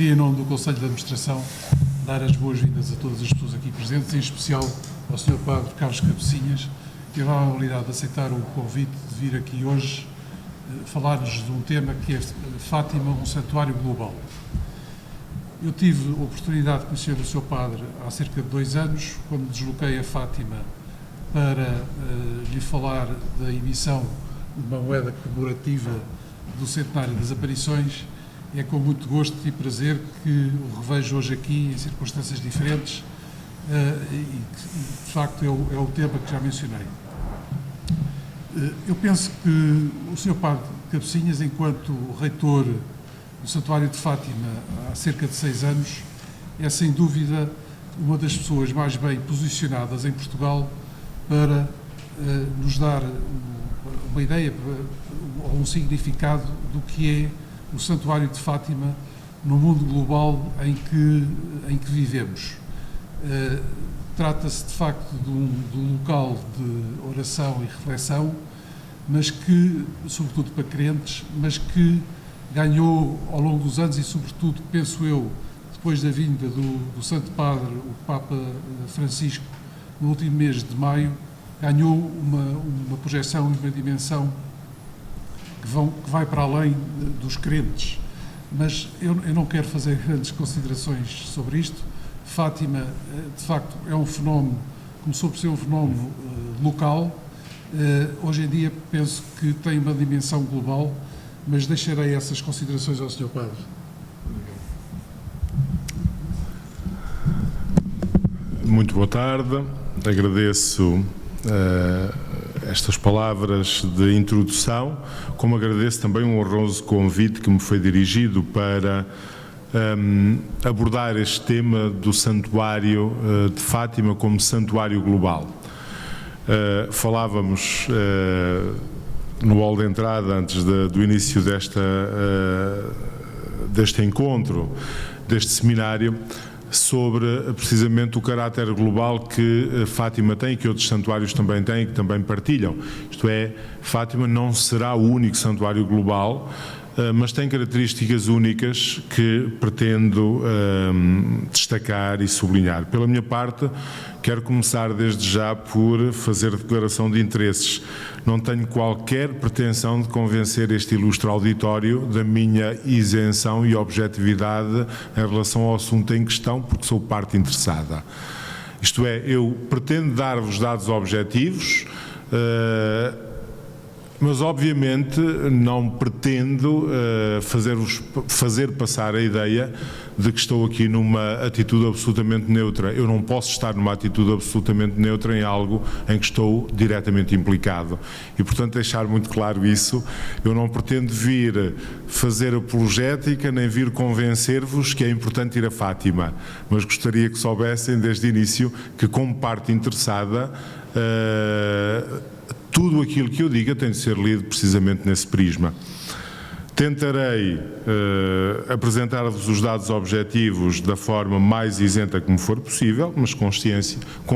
queria, em nome do Conselho de Administração, dar as boas-vindas a todas as pessoas aqui presentes, em especial ao Sr. Padre Carlos Cabecinhas, que teve a amabilidade de aceitar o convite de vir aqui hoje falar-nos de um tema que é Fátima, um santuário global. Eu tive a oportunidade de conhecer o Sr. Padre há cerca de 2 anos, quando me desloquei a Fátima para lhe falar da emissão de uma moeda comemorativa do centenário das aparições. É com muito gosto e prazer que o revejo hoje aqui em circunstâncias diferentes e de facto é o tema que já mencionei. Eu penso que o Sr. Padre Cabecinhas, enquanto reitor do Santuário de Fátima há cerca de 6 anos, é sem dúvida uma das pessoas mais bem posicionadas em Portugal para nos dar uma ideia ou um significado do que é o Santuário de Fátima no mundo global em que vivemos. Trata-se de facto de um local de oração e reflexão, mas que, sobretudo para crentes, mas que ganhou ao longo dos anos e sobretudo, penso eu, depois da vinda do Santo Padre, o Papa Francisco, no último mês de maio, ganhou uma projeção e uma dimensão que vai para além dos crentes. Mas eu não quero fazer grandes considerações sobre isto. Fátima, de facto, é um fenómeno, começou por ser um fenómeno local. Hoje em dia penso que tem uma dimensão global, mas deixarei essas considerações ao Sr. Padre. Muito boa tarde, agradeço estas palavras de introdução, como agradeço também um honroso convite que me foi dirigido para abordar este tema do Santuário de Fátima como santuário global. Falávamos no hall de entrada, antes do início deste encontro, deste seminário, sobre precisamente o caráter global que Fátima tem e que outros santuários também têm e que também partilham. Isto é, Fátima não será o único santuário global, mas tem características únicas que pretendo destacar e sublinhar. Pela minha parte, quero começar desde já por fazer declaração de interesses. Não tenho qualquer pretensão de convencer este ilustre auditório da minha isenção e objetividade em relação ao assunto em questão, porque sou parte interessada. Isto é, eu pretendo dar-vos dados objetivos, mas obviamente não pretendo fazer passar a ideia de que estou aqui numa atitude absolutamente neutra. Eu não posso estar numa atitude absolutamente neutra em algo em que estou diretamente implicado. E, portanto, deixar muito claro isso, eu não pretendo vir fazer apologética, nem vir convencer-vos que é importante ir a Fátima, mas gostaria que soubessem desde o início que, como parte interessada, tudo aquilo que eu diga tem de ser lido precisamente nesse prisma. Tentarei apresentar-vos os dados objetivos da forma mais isenta como for possível, mas com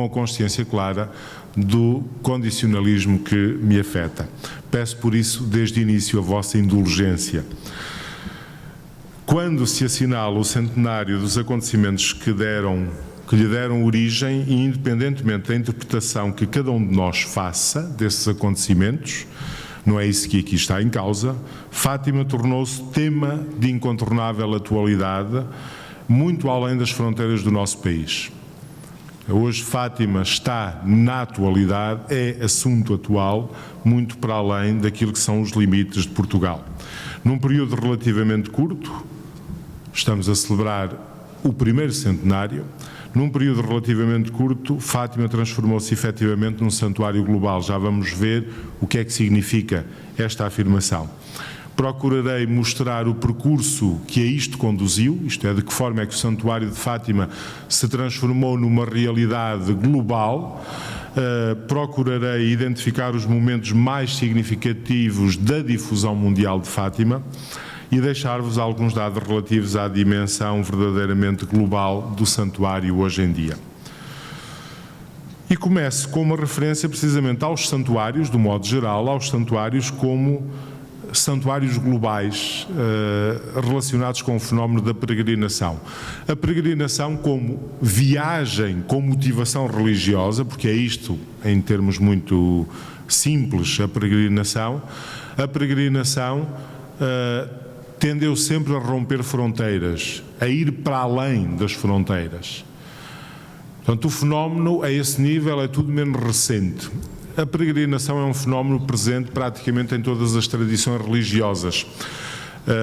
a consciência clara do condicionalismo que me afeta. Peço por isso, desde o início, a vossa indulgência. Quando se assinala o centenário dos acontecimentos que lhe deram origem, e independentemente da interpretação que cada um de nós faça desses acontecimentos, não é isso que aqui está em causa, Fátima tornou-se tema de incontornável atualidade, muito além das fronteiras do nosso país. Hoje Fátima está na atualidade, é assunto atual, muito para além daquilo que são os limites de Portugal. Num período relativamente curto, estamos a celebrar o primeiro centenário. Num período relativamente curto, Fátima transformou-se efetivamente num santuário global. Já vamos ver o que é que significa esta afirmação. Procurarei mostrar o percurso que a isto conduziu, isto é, de que forma é que o Santuário de Fátima se transformou numa realidade global. Procurarei identificar os momentos mais significativos da difusão mundial de Fátima e deixar-vos alguns dados relativos à dimensão verdadeiramente global do santuário hoje em dia. E começo com uma referência precisamente aos santuários, do modo geral, aos santuários como santuários globais relacionados com o fenómeno da peregrinação. A peregrinação como viagem com motivação religiosa, porque é isto, em termos muito simples, a peregrinação tendeu sempre a romper fronteiras, a ir para além das fronteiras. Portanto, o fenómeno a esse nível é tudo menos recente. A peregrinação é um fenómeno presente praticamente em todas as tradições religiosas.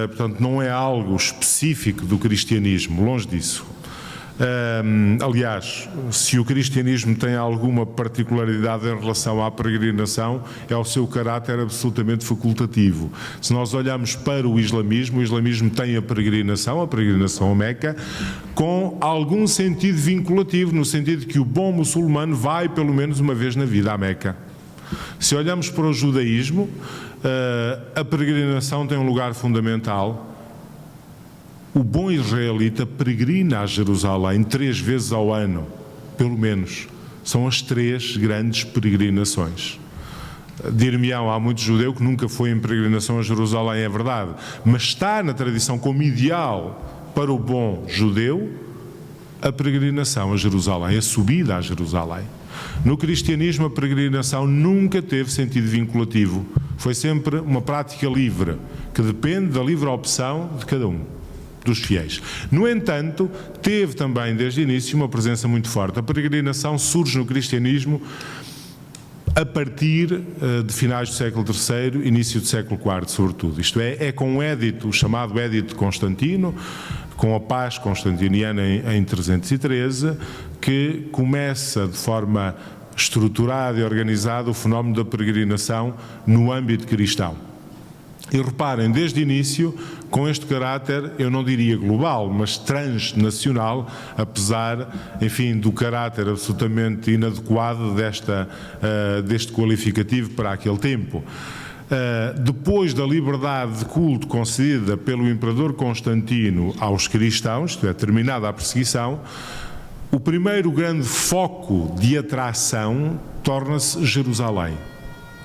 Portanto, não é algo específico do cristianismo, longe disso. Aliás, se o cristianismo tem alguma particularidade em relação à peregrinação, é o seu caráter absolutamente facultativo. Se nós olharmos para o islamismo tem a peregrinação a Meca, com algum sentido vinculativo, no sentido de que o bom muçulmano vai pelo menos uma vez na vida à Meca. Se olharmos para o judaísmo, a peregrinação tem um lugar fundamental. O bom israelita peregrina a Jerusalém 3 vezes ao ano, pelo menos. São as 3 grandes peregrinações. Dir-me-ão, há muito judeu que nunca foi em peregrinação a Jerusalém, é verdade, mas está na tradição como ideal para o bom judeu a peregrinação a Jerusalém, a subida a Jerusalém. No cristianismo, a peregrinação nunca teve sentido vinculativo. Foi sempre uma prática livre, que depende da livre opção de cada um dos fiéis. No entanto, teve também desde o início uma presença muito forte. A peregrinação surge no cristianismo a partir de finais do século III, início do século IV, sobretudo. Isto é com o edito, o chamado Edito de Constantino, com a paz constantiniana em 313, que começa de forma estruturada e organizada o fenómeno da peregrinação no âmbito cristão. E reparem, desde o início, com este caráter, eu não diria global, mas transnacional, apesar, enfim, do caráter absolutamente inadequado deste qualificativo para aquele tempo. Depois da liberdade de culto concedida pelo imperador Constantino aos cristãos, isto é, terminada a perseguição, o primeiro grande foco de atração torna-se Jerusalém.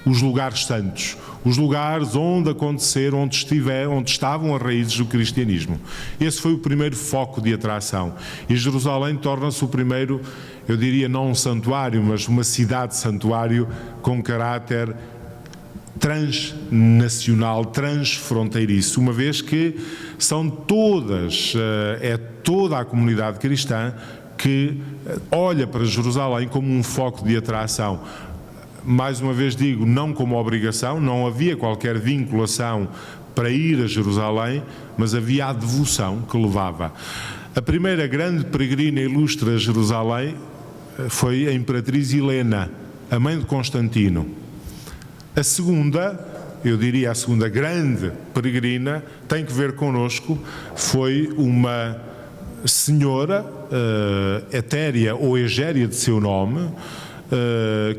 Os lugares santos, os lugares onde aconteceram, onde estavam as raízes do cristianismo. Esse foi o primeiro foco de atração. E Jerusalém torna-se o primeiro, eu diria não um santuário, mas uma cidade-santuário com caráter transnacional, transfronteiriço, uma vez que são é toda a comunidade cristã que olha para Jerusalém como um foco de atração. Mais uma vez digo, não como obrigação, não havia qualquer vinculação para ir a Jerusalém, mas havia a devoção que levava. A primeira grande peregrina ilustre a Jerusalém foi a imperatriz Helena, a mãe de Constantino. A segunda, eu diria a segunda grande peregrina, tem que ver connosco, foi uma senhora, Etéria ou Egéria de seu nome,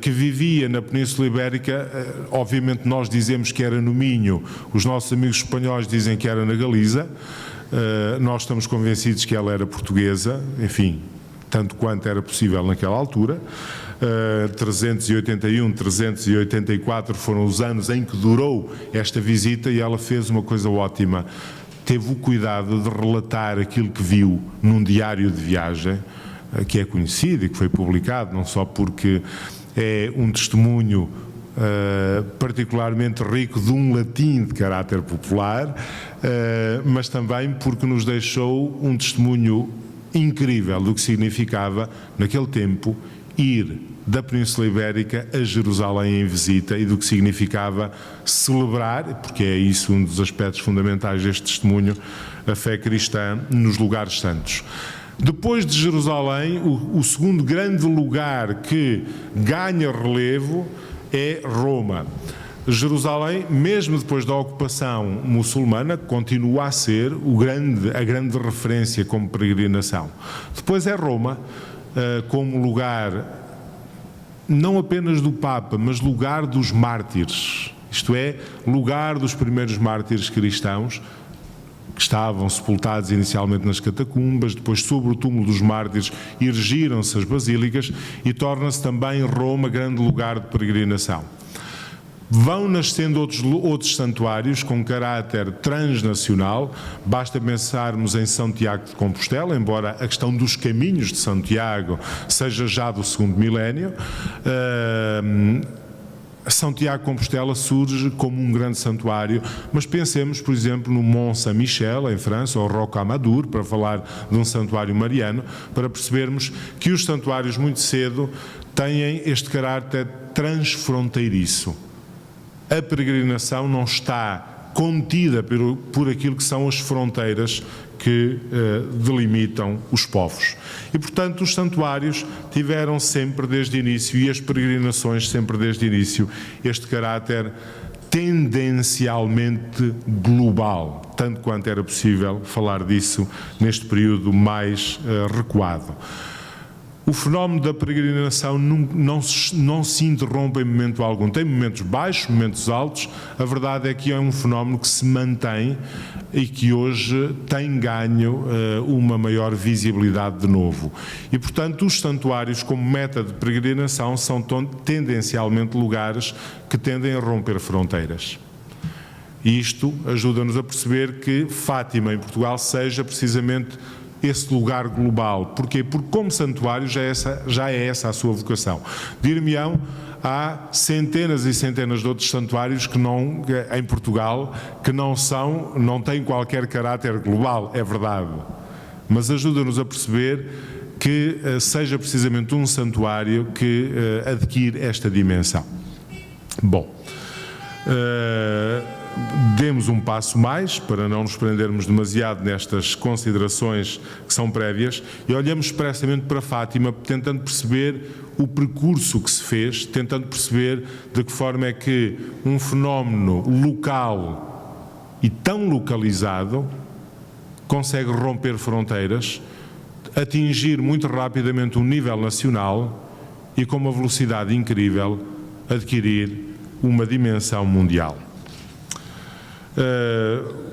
que vivia na Península Ibérica. Obviamente nós dizemos que era no Minho, os nossos amigos espanhóis dizem que era na Galiza, nós estamos convencidos que ela era portuguesa, enfim, tanto quanto era possível naquela altura. 381, 384 foram os anos em que durou esta visita e ela fez uma coisa ótima. Teve o cuidado de relatar aquilo que viu num diário de viagem, que é conhecido e que foi publicado, não só porque é um testemunho particularmente rico de um latim de caráter popular, mas também porque nos deixou um testemunho incrível do que significava, naquele tempo, ir da Península Ibérica a Jerusalém em visita e do que significava celebrar, porque é isso um dos aspectos fundamentais deste testemunho, a fé cristã nos lugares santos. Depois de Jerusalém, o segundo grande lugar que ganha relevo é Roma. Jerusalém, mesmo depois da ocupação muçulmana, continua a ser a grande referência como peregrinação. Depois é Roma, como lugar não apenas do Papa, mas lugar dos mártires, isto é, lugar dos primeiros mártires cristãos, que estavam sepultados inicialmente nas catacumbas, depois sobre o túmulo dos mártires erigiram-se as basílicas e torna-se também Roma grande lugar de peregrinação. Vão nascendo outros santuários com caráter transnacional, basta pensarmos em São Tiago de Compostela, embora a questão dos caminhos de Santiago seja já do segundo milénio. São Tiago de Compostela surge como um grande santuário, mas pensemos, por exemplo, no Mont Saint-Michel, em França, ou Rocamadour, para falar de um santuário mariano, para percebermos que os santuários muito cedo têm este caráter transfronteiriço. A peregrinação não está contida por aquilo que são as fronteiras que delimitam os povos. E, portanto, os santuários tiveram sempre desde o início, e as peregrinações sempre desde o início, este caráter tendencialmente global, tanto quanto era possível falar disso neste período mais recuado. O fenómeno da peregrinação não se interrompe em momento algum. Tem momentos baixos, momentos altos. A verdade é que é um fenómeno que se mantém e que hoje tem ganho uma maior visibilidade de novo. E, portanto, os santuários como meta de peregrinação são tendencialmente lugares que tendem a romper fronteiras. E isto ajuda-nos a perceber que Fátima, em Portugal, seja precisamente esse lugar global. Porquê? Porque como santuário já é essa a sua vocação. Dir-me-ão, há centenas e centenas de outros santuários que não, em Portugal, que não têm qualquer caráter global, é verdade. Mas ajuda-nos a perceber que seja precisamente um santuário que adquire esta dimensão. Bom, demos um passo mais, para não nos prendermos demasiado nestas considerações que são prévias, e olhamos expressamente para Fátima, tentando perceber o percurso que se fez, tentando perceber de que forma é que um fenómeno local e tão localizado consegue romper fronteiras, atingir muito rapidamente um nível nacional e, com uma velocidade incrível, adquirir uma dimensão mundial.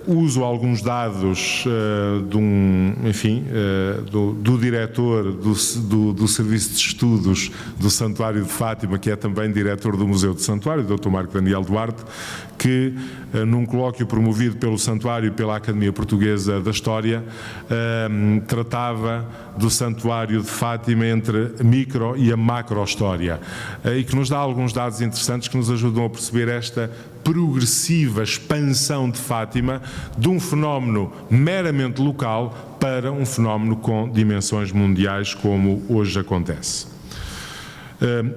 Uso alguns dados do diretor do Serviço de Estudos do Santuário de Fátima, que é também diretor do Museu do Santuário, o Dr. Marco Daniel Duarte, que num colóquio promovido pelo Santuário e pela Academia Portuguesa da História, tratava do Santuário de Fátima entre a micro e a macro-história, e que nos dá alguns dados interessantes que nos ajudam a perceber esta progressiva expansão de Fátima de um fenómeno meramente local para um fenómeno com dimensões mundiais, como hoje acontece.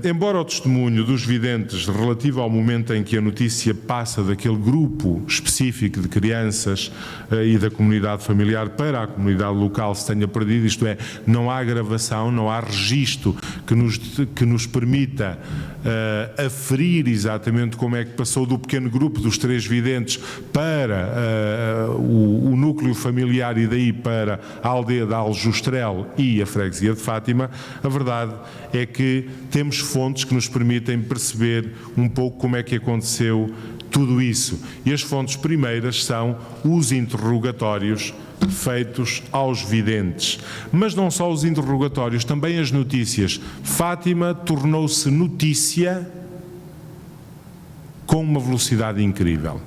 Embora o testemunho dos videntes relativo ao momento em que a notícia passa daquele grupo específico de crianças e da comunidade familiar para a comunidade local se tenha perdido, isto é, não há gravação, não há registro que nos permita aferir exatamente como é que passou do pequeno grupo dos 3 videntes para o núcleo familiar e daí para a aldeia de Aljustrel e a freguesia de Fátima. A verdade é que temos fontes que nos permitem perceber um pouco como é que aconteceu tudo isso. E as fontes primeiras são os interrogatórios feitos aos videntes. Mas não só os interrogatórios, também as notícias. Fátima tornou-se notícia com uma velocidade incrível.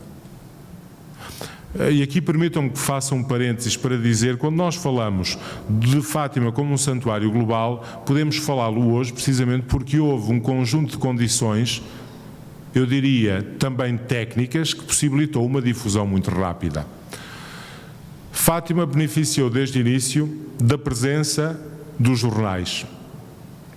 E aqui permitam-me que faça um parênteses para dizer, quando nós falamos de Fátima como um santuário global, podemos falá-lo hoje precisamente porque houve um conjunto de condições, eu diria também técnicas, que possibilitou uma difusão muito rápida. Fátima beneficiou desde o início da presença dos jornais.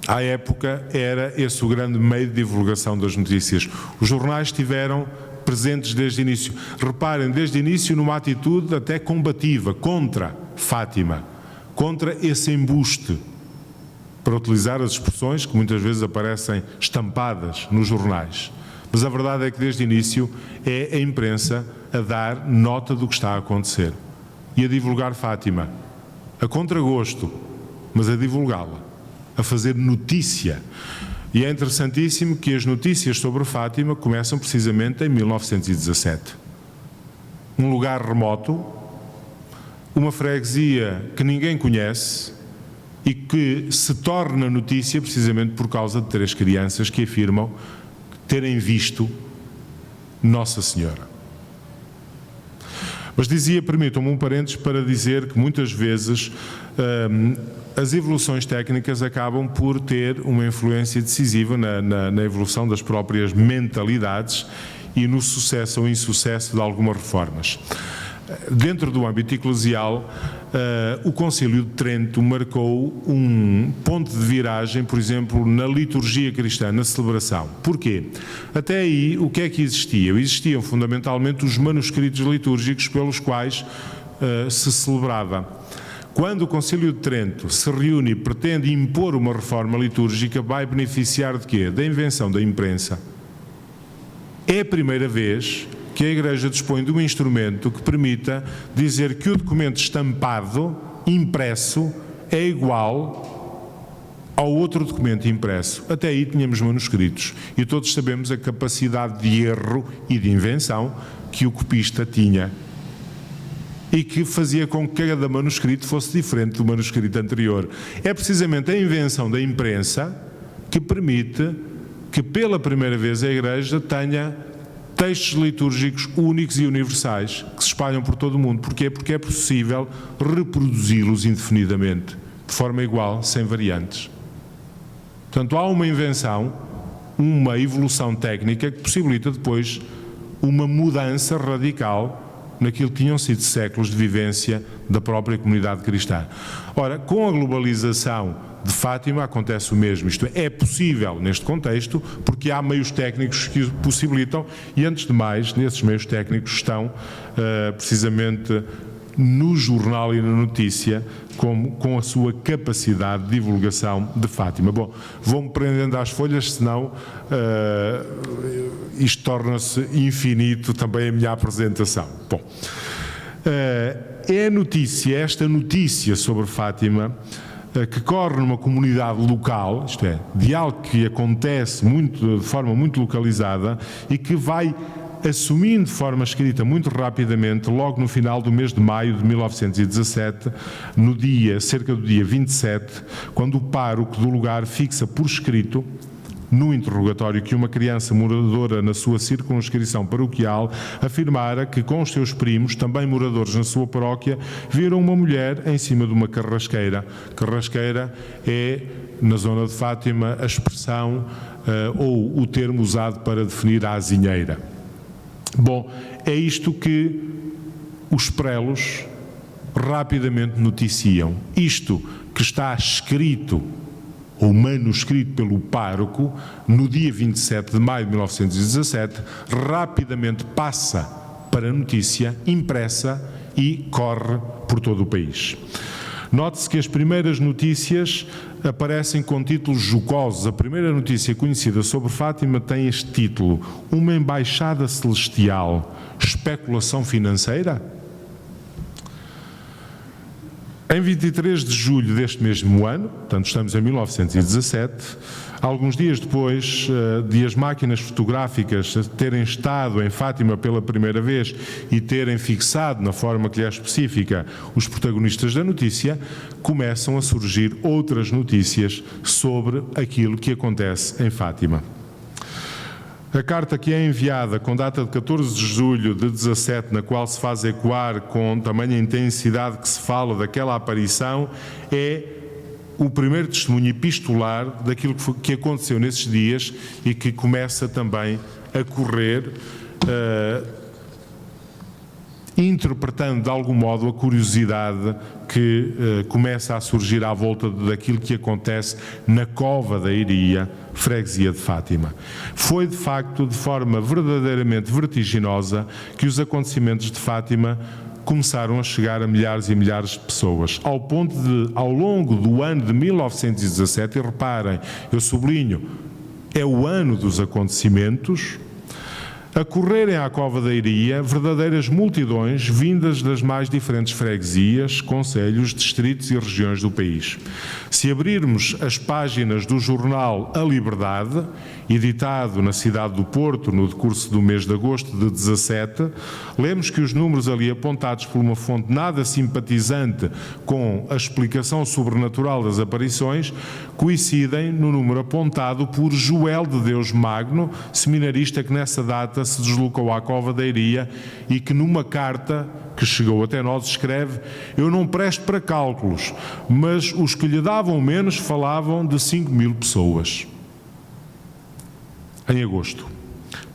À época era esse o grande meio de divulgação das notícias. Os jornais tiveram presentes desde o início. Reparem, desde o início numa atitude até combativa contra Fátima, contra esse embuste, para utilizar as expressões que muitas vezes aparecem estampadas nos jornais. Mas a verdade é que desde o início é a imprensa a dar nota do que está a acontecer e a divulgar Fátima, a contragosto, mas a divulgá-la, a fazer notícia. E é interessantíssimo que as notícias sobre Fátima começam precisamente em 1917. Um lugar remoto, uma freguesia que ninguém conhece e que se torna notícia precisamente por causa de 3 crianças que afirmam terem visto Nossa Senhora. Mas dizia, permitam-me um parênteses para dizer que muitas vezes as evoluções técnicas acabam por ter uma influência decisiva na evolução das próprias mentalidades e no sucesso ou insucesso de algumas reformas. Dentro do âmbito eclesial, o Concílio de Trento marcou um ponto de viragem, por exemplo, na liturgia cristã, na celebração. Porquê? Até aí, o que é que existia? Existiam fundamentalmente os manuscritos litúrgicos pelos quais se celebrava. Quando o Concílio de Trento se reúne e pretende impor uma reforma litúrgica, vai beneficiar de quê? Da invenção da imprensa. É a primeira vez que a Igreja dispõe de um instrumento que permita dizer que o documento estampado, impresso, é igual ao outro documento impresso. Até aí tínhamos manuscritos e todos sabemos a capacidade de erro e de invenção que o copista tinha e que fazia com que cada manuscrito fosse diferente do manuscrito anterior. É precisamente a invenção da imprensa que permite que pela primeira vez a Igreja tenha textos litúrgicos únicos e universais que se espalham por todo o mundo. Porquê? Porque é possível reproduzi-los indefinidamente, de forma igual, sem variantes. Portanto, há uma invenção, uma evolução técnica que possibilita depois uma mudança radical naquilo que tinham sido séculos de vivência da própria comunidade cristã. Ora, com a globalização de Fátima acontece o mesmo, isto é possível neste contexto porque há meios técnicos que o possibilitam e, antes de mais, nesses meios técnicos estão precisamente no jornal e na notícia com a sua capacidade de divulgação de Fátima. Bom, vou-me prendendo às folhas, senão isto torna-se infinito também a minha apresentação. Bom, é esta notícia sobre Fátima que corre numa comunidade local, isto é, de algo que acontece de forma muito localizada e que vai assumindo de forma escrita muito rapidamente, logo no final do mês de maio de 1917, cerca do dia 27, quando o pároco do lugar fixa por escrito, no interrogatório que uma criança moradora na sua circunscrição paroquial afirmara que com os seus primos, também moradores na sua paróquia, viram uma mulher em cima de uma carrasqueira. Carrasqueira é, na zona de Fátima, a expressão ou o termo usado para definir a azinheira. Bom, é isto que os prelos rapidamente noticiam. Isto que está escrito ou manuscrito pelo pároco, no dia 27 de maio de 1917, rapidamente passa para notícia impressa e corre por todo o país. Note-se que as primeiras notícias aparecem com títulos jocosos. A primeira notícia conhecida sobre Fátima tem este título: Uma embaixada celestial, especulação financeira? Em 23 de julho deste mesmo ano, portanto estamos em 1917, alguns dias depois de as máquinas fotográficas terem estado em Fátima pela primeira vez e terem fixado, na forma que lhe é específica, os protagonistas da notícia, começam a surgir outras notícias sobre aquilo que acontece em Fátima. A carta que é enviada com data de 14 de julho de 17, na qual se faz ecoar com tamanha intensidade que se fala daquela aparição, é o primeiro testemunho epistolar daquilo que aconteceu nesses dias e que começa também a correr, interpretando de algum modo a curiosidade que começa a surgir à volta daquilo que acontece na Cova da Iria, freguesia de Fátima. Foi de facto de forma verdadeiramente vertiginosa que os acontecimentos de Fátima começaram a chegar a milhares e milhares de pessoas, ao ponto de, ao longo do ano de 1917, e reparem, eu sublinho, é o ano dos acontecimentos, a correrem à Cova da Iria verdadeiras multidões vindas das mais diferentes freguesias, concelhos, distritos e regiões do país. Se abrirmos as páginas do jornal A Liberdade, editado na cidade do Porto no decurso do mês de agosto de 17, lemos que os números ali apontados por uma fonte nada simpatizante com a explicação sobrenatural das aparições coincidem no número apontado por Joel de Deus Magno, seminarista que nessa data se deslocou à Cova da Iria e que numa carta que chegou até nós escreve: eu não presto para cálculos, mas os que lhe davam menos falavam de 5.000 pessoas. Em agosto.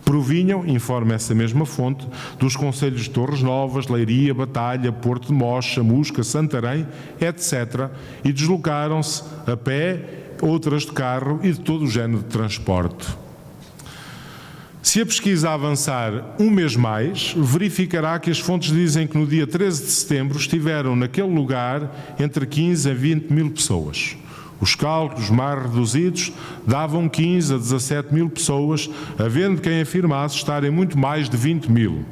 Provinham, informa essa mesma fonte, dos concelhos de Torres Novas, Leiria, Batalha, Porto de Mós, Chamusca, Santarém, etc. e deslocaram-se a pé, outras de carro e de todo o género de transporte. Se a pesquisa avançar um mês mais, verificará que as fontes dizem que no dia 13 de setembro estiveram naquele lugar entre 15 a 20.000 pessoas. Os cálculos mais reduzidos davam 15 a 17.000 pessoas, havendo quem afirmasse estarem muito mais de 20.000.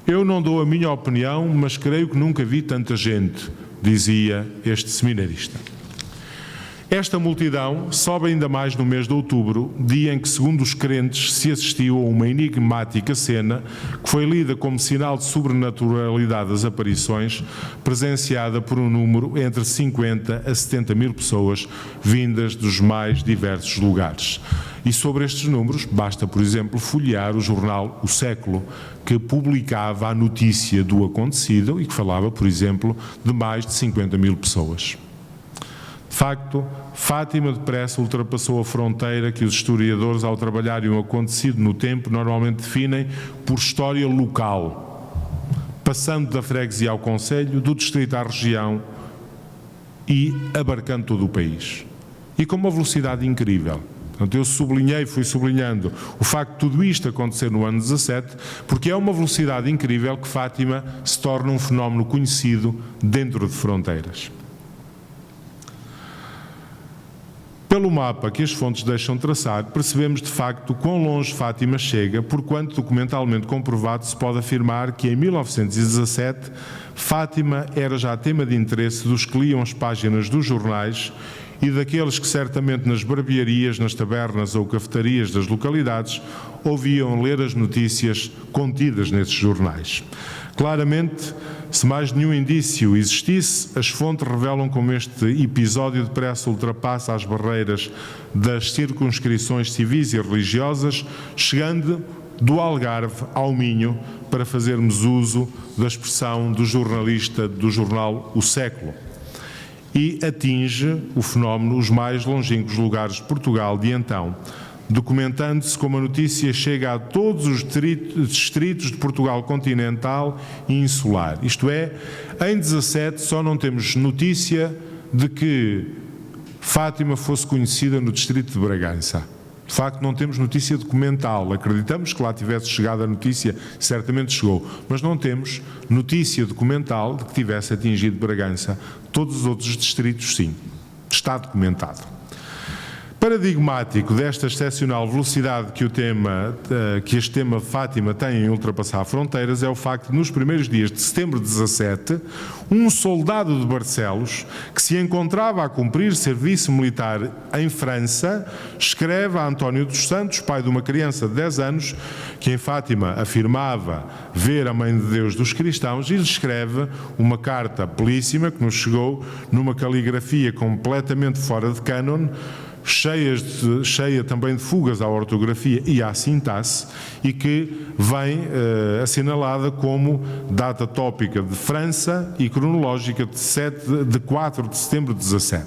Eu não dou a minha opinião, mas creio que nunca vi tanta gente, dizia este seminarista. Esta multidão sobe ainda mais no mês de outubro, dia em que, segundo os crentes, se assistiu a uma enigmática cena que foi lida como sinal de sobrenaturalidade das aparições, presenciada por um número entre 50 a 70.000 pessoas vindas dos mais diversos lugares. E sobre estes números, basta, por exemplo, folhear o jornal O Século, que publicava a notícia do acontecido e que falava, por exemplo, de mais de 50.000 pessoas. De facto, Fátima depressa ultrapassou a fronteira que os historiadores, ao trabalharem o acontecido no tempo, normalmente definem por história local, passando da freguesia ao concelho, do distrito à região e abarcando todo o país. E com uma velocidade incrível. Portanto, eu fui sublinhando o facto de tudo isto acontecer no ano 17, porque é uma velocidade incrível que Fátima se torna um fenómeno conhecido dentro de fronteiras. Pelo mapa que as fontes deixam traçar, percebemos de facto quão longe Fátima chega, porquanto documentalmente comprovado se pode afirmar que em 1917 Fátima era já tema de interesse dos que liam as páginas dos jornais e daqueles que certamente nas barbearias, nas tabernas ou cafetarias das localidades ouviam ler as notícias contidas nesses jornais. Claramente, se mais nenhum indício existisse, as fontes revelam como este episódio depressa ultrapassa as barreiras das circunscrições civis e religiosas, chegando do Algarve ao Minho, para fazermos uso da expressão do jornalista do jornal O Século, e atinge o fenómeno os mais longínquos lugares de Portugal de então, documentando-se como a notícia chega a todos os distritos de Portugal continental e insular. Isto é, em 17 só não temos notícia de que Fátima fosse conhecida no distrito de Bragança. De facto, não temos notícia documental. Acreditamos que lá tivesse chegado a notícia, certamente chegou, mas não temos notícia documental de que tivesse atingido Bragança. Todos os outros distritos, sim. Está documentado. Paradigmático desta excepcional velocidade que este tema Fátima tem em ultrapassar fronteiras é o facto de, nos primeiros dias de setembro de 17, um soldado de Barcelos, que se encontrava a cumprir serviço militar em França, escreve a António dos Santos, pai de uma criança de 10 anos, que em Fátima afirmava ver a Mãe de Deus dos cristãos, e lhe escreve uma carta belíssima que nos chegou numa caligrafia completamente fora de cânon, cheia também de fugas à ortografia e à sintaxe, e que vem assinalada como data tópica de França e cronológica de 4 de setembro de 17.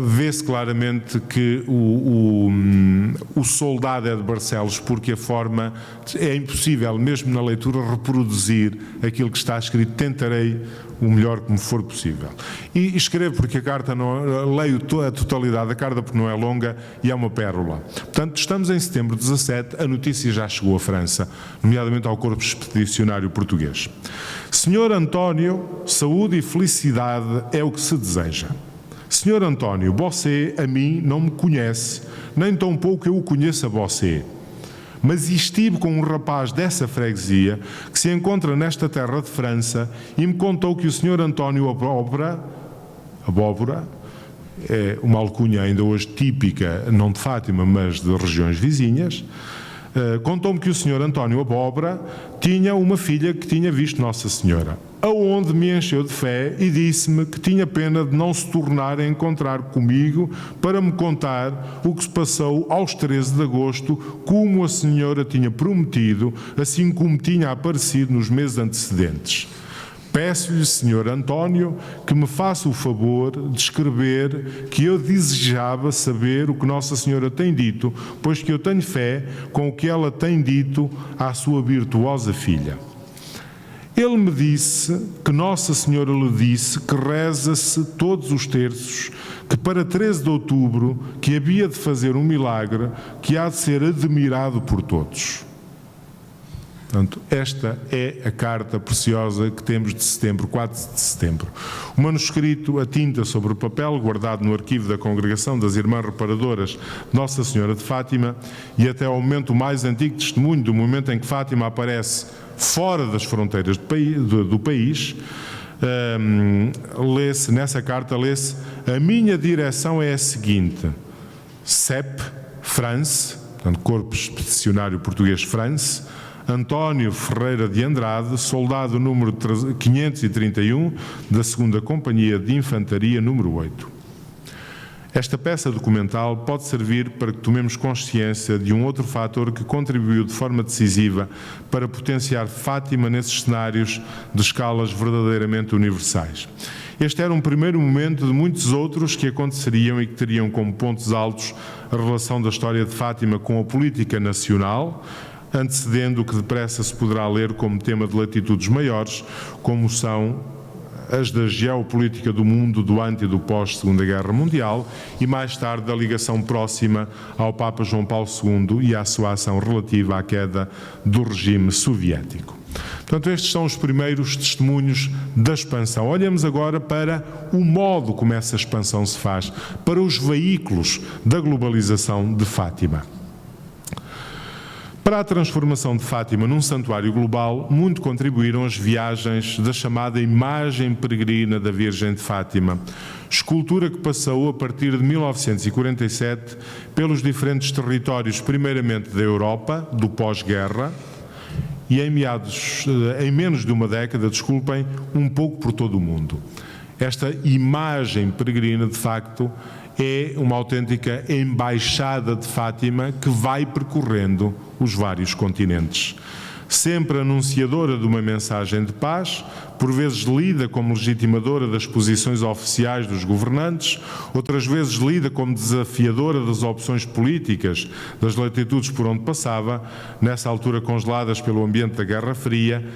Vê-se claramente que o soldado é de Barcelos, porque a forma é impossível, mesmo na leitura, reproduzir aquilo que está escrito. Tentarei o melhor que me for possível. E escrevo porque a carta leio a totalidade da carta porque não é longa e é uma pérola. Portanto, estamos em setembro de 17, a notícia já chegou à França, nomeadamente ao Corpo Expedicionário Português. Senhor António, saúde e felicidade é o que se deseja. Senhor António, você a mim não me conhece, nem tão pouco eu o conheço a você. Mas estive com um rapaz dessa freguesia que se encontra nesta terra de França e me contou que o senhor António Abóbora, é uma alcunha ainda hoje típica, não de Fátima, mas de regiões vizinhas, contou-me que o Sr. António Abóbora tinha uma filha que tinha visto Nossa Senhora, aonde me encheu de fé e disse-me que tinha pena de não se tornar a encontrar comigo para me contar o que se passou aos 13 de agosto, como a Senhora tinha prometido, assim como tinha aparecido nos meses antecedentes. Peço-lhe, Sr. António, que me faça o favor de escrever que eu desejava saber o que Nossa Senhora tem dito, pois que eu tenho fé com o que ela tem dito à sua virtuosa filha. Ele me disse que Nossa Senhora lhe disse que reza-se todos os terços, que para 13 de outubro que havia de fazer um milagre que há de ser admirado por todos. Portanto, esta é a carta preciosa que temos de setembro, 4 de setembro. O manuscrito a tinta sobre o papel, guardado no arquivo da Congregação das Irmãs Reparadoras Nossa Senhora de Fátima, e até ao momento o mais antigo testemunho do momento em que Fátima aparece fora das fronteiras do país, lê-se, nessa carta lê-se: a minha direção é a seguinte: CEP, France, portanto, Corpo Expedicionário Português France, António Ferreira de Andrade, soldado número 531 da 2ª Companhia de Infantaria número 8. Esta peça documental pode servir para que tomemos consciência de um outro fator que contribuiu de forma decisiva para potenciar Fátima nesses cenários de escalas verdadeiramente universais. Este era um primeiro momento de muitos outros que aconteceriam e que teriam como pontos altos a relação da história de Fátima com a política nacional, antecedendo o que depressa se poderá ler como tema de latitudes maiores, como são as da geopolítica do mundo do ante e do pós-Segunda Guerra Mundial e mais tarde a ligação próxima ao Papa João Paulo II e à sua ação relativa à queda do regime soviético. Portanto, estes são os primeiros testemunhos da expansão. Olhamos agora para o modo como essa expansão se faz, para os veículos da globalização de Fátima. Para a transformação de Fátima num santuário global, muito contribuíram as viagens da chamada Imagem Peregrina da Virgem de Fátima, escultura que passou a partir de 1947 pelos diferentes territórios, primeiramente da Europa, do pós-guerra, e em menos de uma década, um pouco por todo o mundo. Esta imagem peregrina, de facto, é uma autêntica embaixada de Fátima que vai percorrendo os vários continentes. Sempre anunciadora de uma mensagem de paz, por vezes lida como legitimadora das posições oficiais dos governantes, outras vezes lida como desafiadora das opções políticas das latitudes por onde passava, nessa altura congeladas pelo ambiente da Guerra Fria,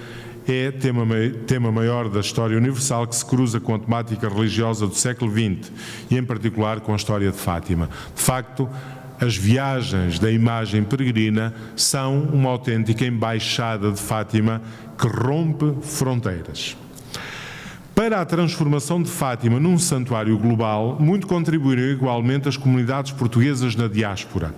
é tema maior da história universal que se cruza com a temática religiosa do século XX e, em particular, com a história de Fátima. De facto, as viagens da imagem peregrina são uma autêntica embaixada de Fátima que rompe fronteiras. Para a transformação de Fátima num santuário global, muito contribuíram igualmente as comunidades portuguesas na diáspora.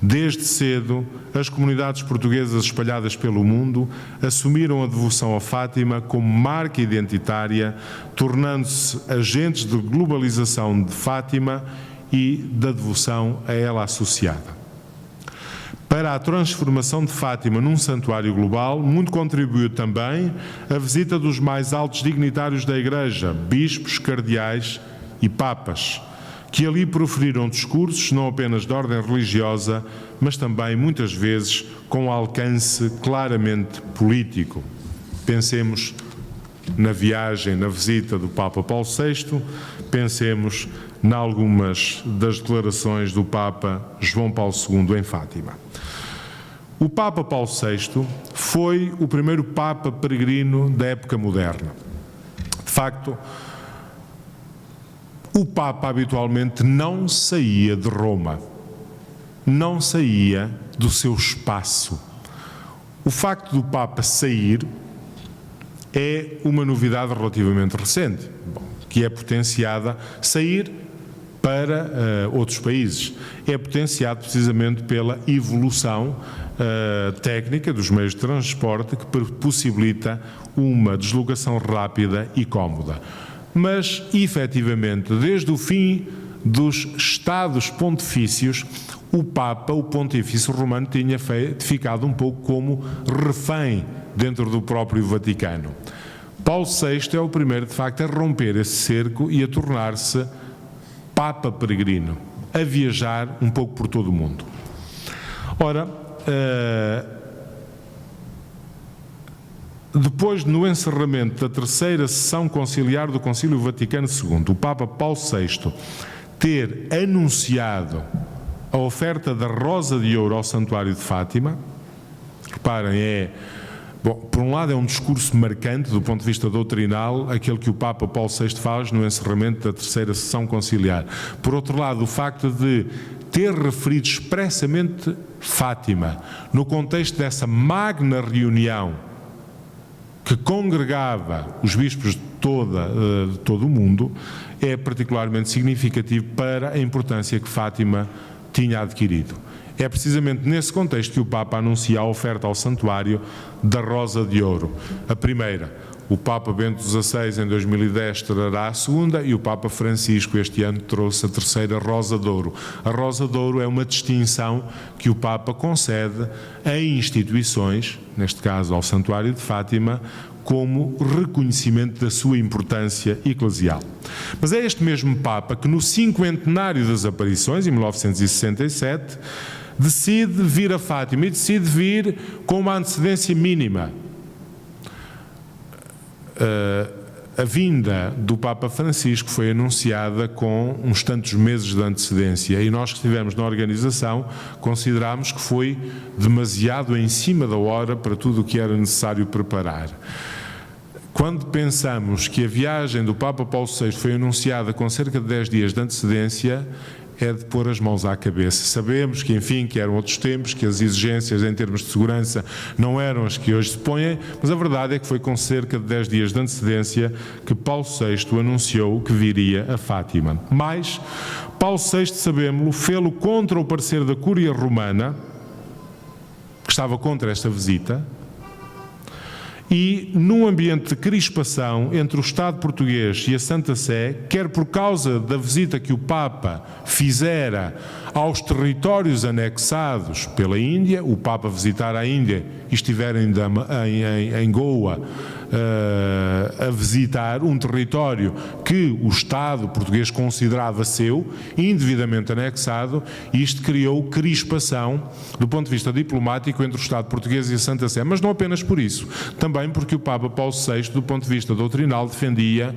Desde cedo, as comunidades portuguesas espalhadas pelo mundo assumiram a devoção a Fátima como marca identitária, tornando-se agentes de globalização de Fátima e da devoção a ela associada. Para a transformação de Fátima num santuário global, muito contribuiu também a visita dos mais altos dignitários da Igreja, bispos, cardeais e papas, que ali proferiram discursos não apenas de ordem religiosa, mas também, muitas vezes, com alcance claramente político. Pensemos na viagem, na visita do Papa Paulo VI, pensemos em algumas das declarações do Papa João Paulo II em Fátima. O Papa Paulo VI foi o primeiro Papa peregrino da época moderna. De facto, o Papa habitualmente não saía de Roma, não saía do seu espaço. O facto do Papa sair é uma novidade relativamente recente, que é potenciada, sair para outros países. É potenciado precisamente pela evolução técnica dos meios de transporte que possibilita uma deslocação rápida e cómoda. Mas, efetivamente, desde o fim dos Estados Pontifícios, o Papa, o Pontífice Romano, tinha ficado um pouco como refém dentro do próprio Vaticano. Paulo VI é o primeiro, de facto, a romper esse cerco e a tornar-se Papa peregrino, a viajar um pouco por todo o mundo. Ora, depois, no encerramento da terceira sessão conciliar do Concílio Vaticano II, o Papa Paulo VI ter anunciado a oferta da Rosa de Ouro ao Santuário de Fátima, reparem, por um lado é um discurso marcante do ponto de vista doutrinal, aquele que o Papa Paulo VI faz no encerramento da terceira sessão conciliar. Por outro lado, o facto de ter referido expressamente Fátima, no contexto dessa magna reunião que congregava os bispos de todo o mundo, é particularmente significativo para a importância que Fátima tinha adquirido. É precisamente nesse contexto que o Papa anuncia a oferta ao santuário da Rosa de Ouro. A primeira, o Papa Bento XVI em 2010 trará a segunda e o Papa Francisco este ano trouxe a terceira Rosa de Ouro. A Rosa de Ouro é uma distinção que o Papa concede a instituições, neste caso ao Santuário de Fátima, como reconhecimento da sua importância eclesial. Mas é este mesmo Papa que no cinquentenário das aparições, em 1967, decide vir a Fátima e decide vir com uma antecedência mínima. A vinda do Papa Francisco foi anunciada com uns tantos meses de antecedência e nós que estivemos na organização considerámos que foi demasiado em cima da hora para tudo o que era necessário preparar. Quando pensamos que a viagem do Papa Paulo VI foi anunciada com cerca de 10 dias de antecedência, é de pôr as mãos à cabeça. Sabemos que, enfim, que eram outros tempos, que as exigências em termos de segurança não eram as que hoje se põem, mas a verdade é que foi com cerca de 10 dias de antecedência que Paulo VI anunciou que viria a Fátima. Mas Paulo VI, sabemos-lo, fê-lo contra o parecer da Cúria Romana, que estava contra esta visita, e num ambiente de crispação entre o Estado português e a Santa Sé, quer por causa da visita que o Papa fizera aos territórios anexados pela Índia, o Papa visitar a Índia e estiver em Goa a visitar um território que o Estado português considerava seu, indevidamente anexado, e isto criou crispação do ponto de vista diplomático entre o Estado português e a Santa Sé, mas não apenas por isso, também porque o Papa Paulo VI, do ponto de vista doutrinal, defendia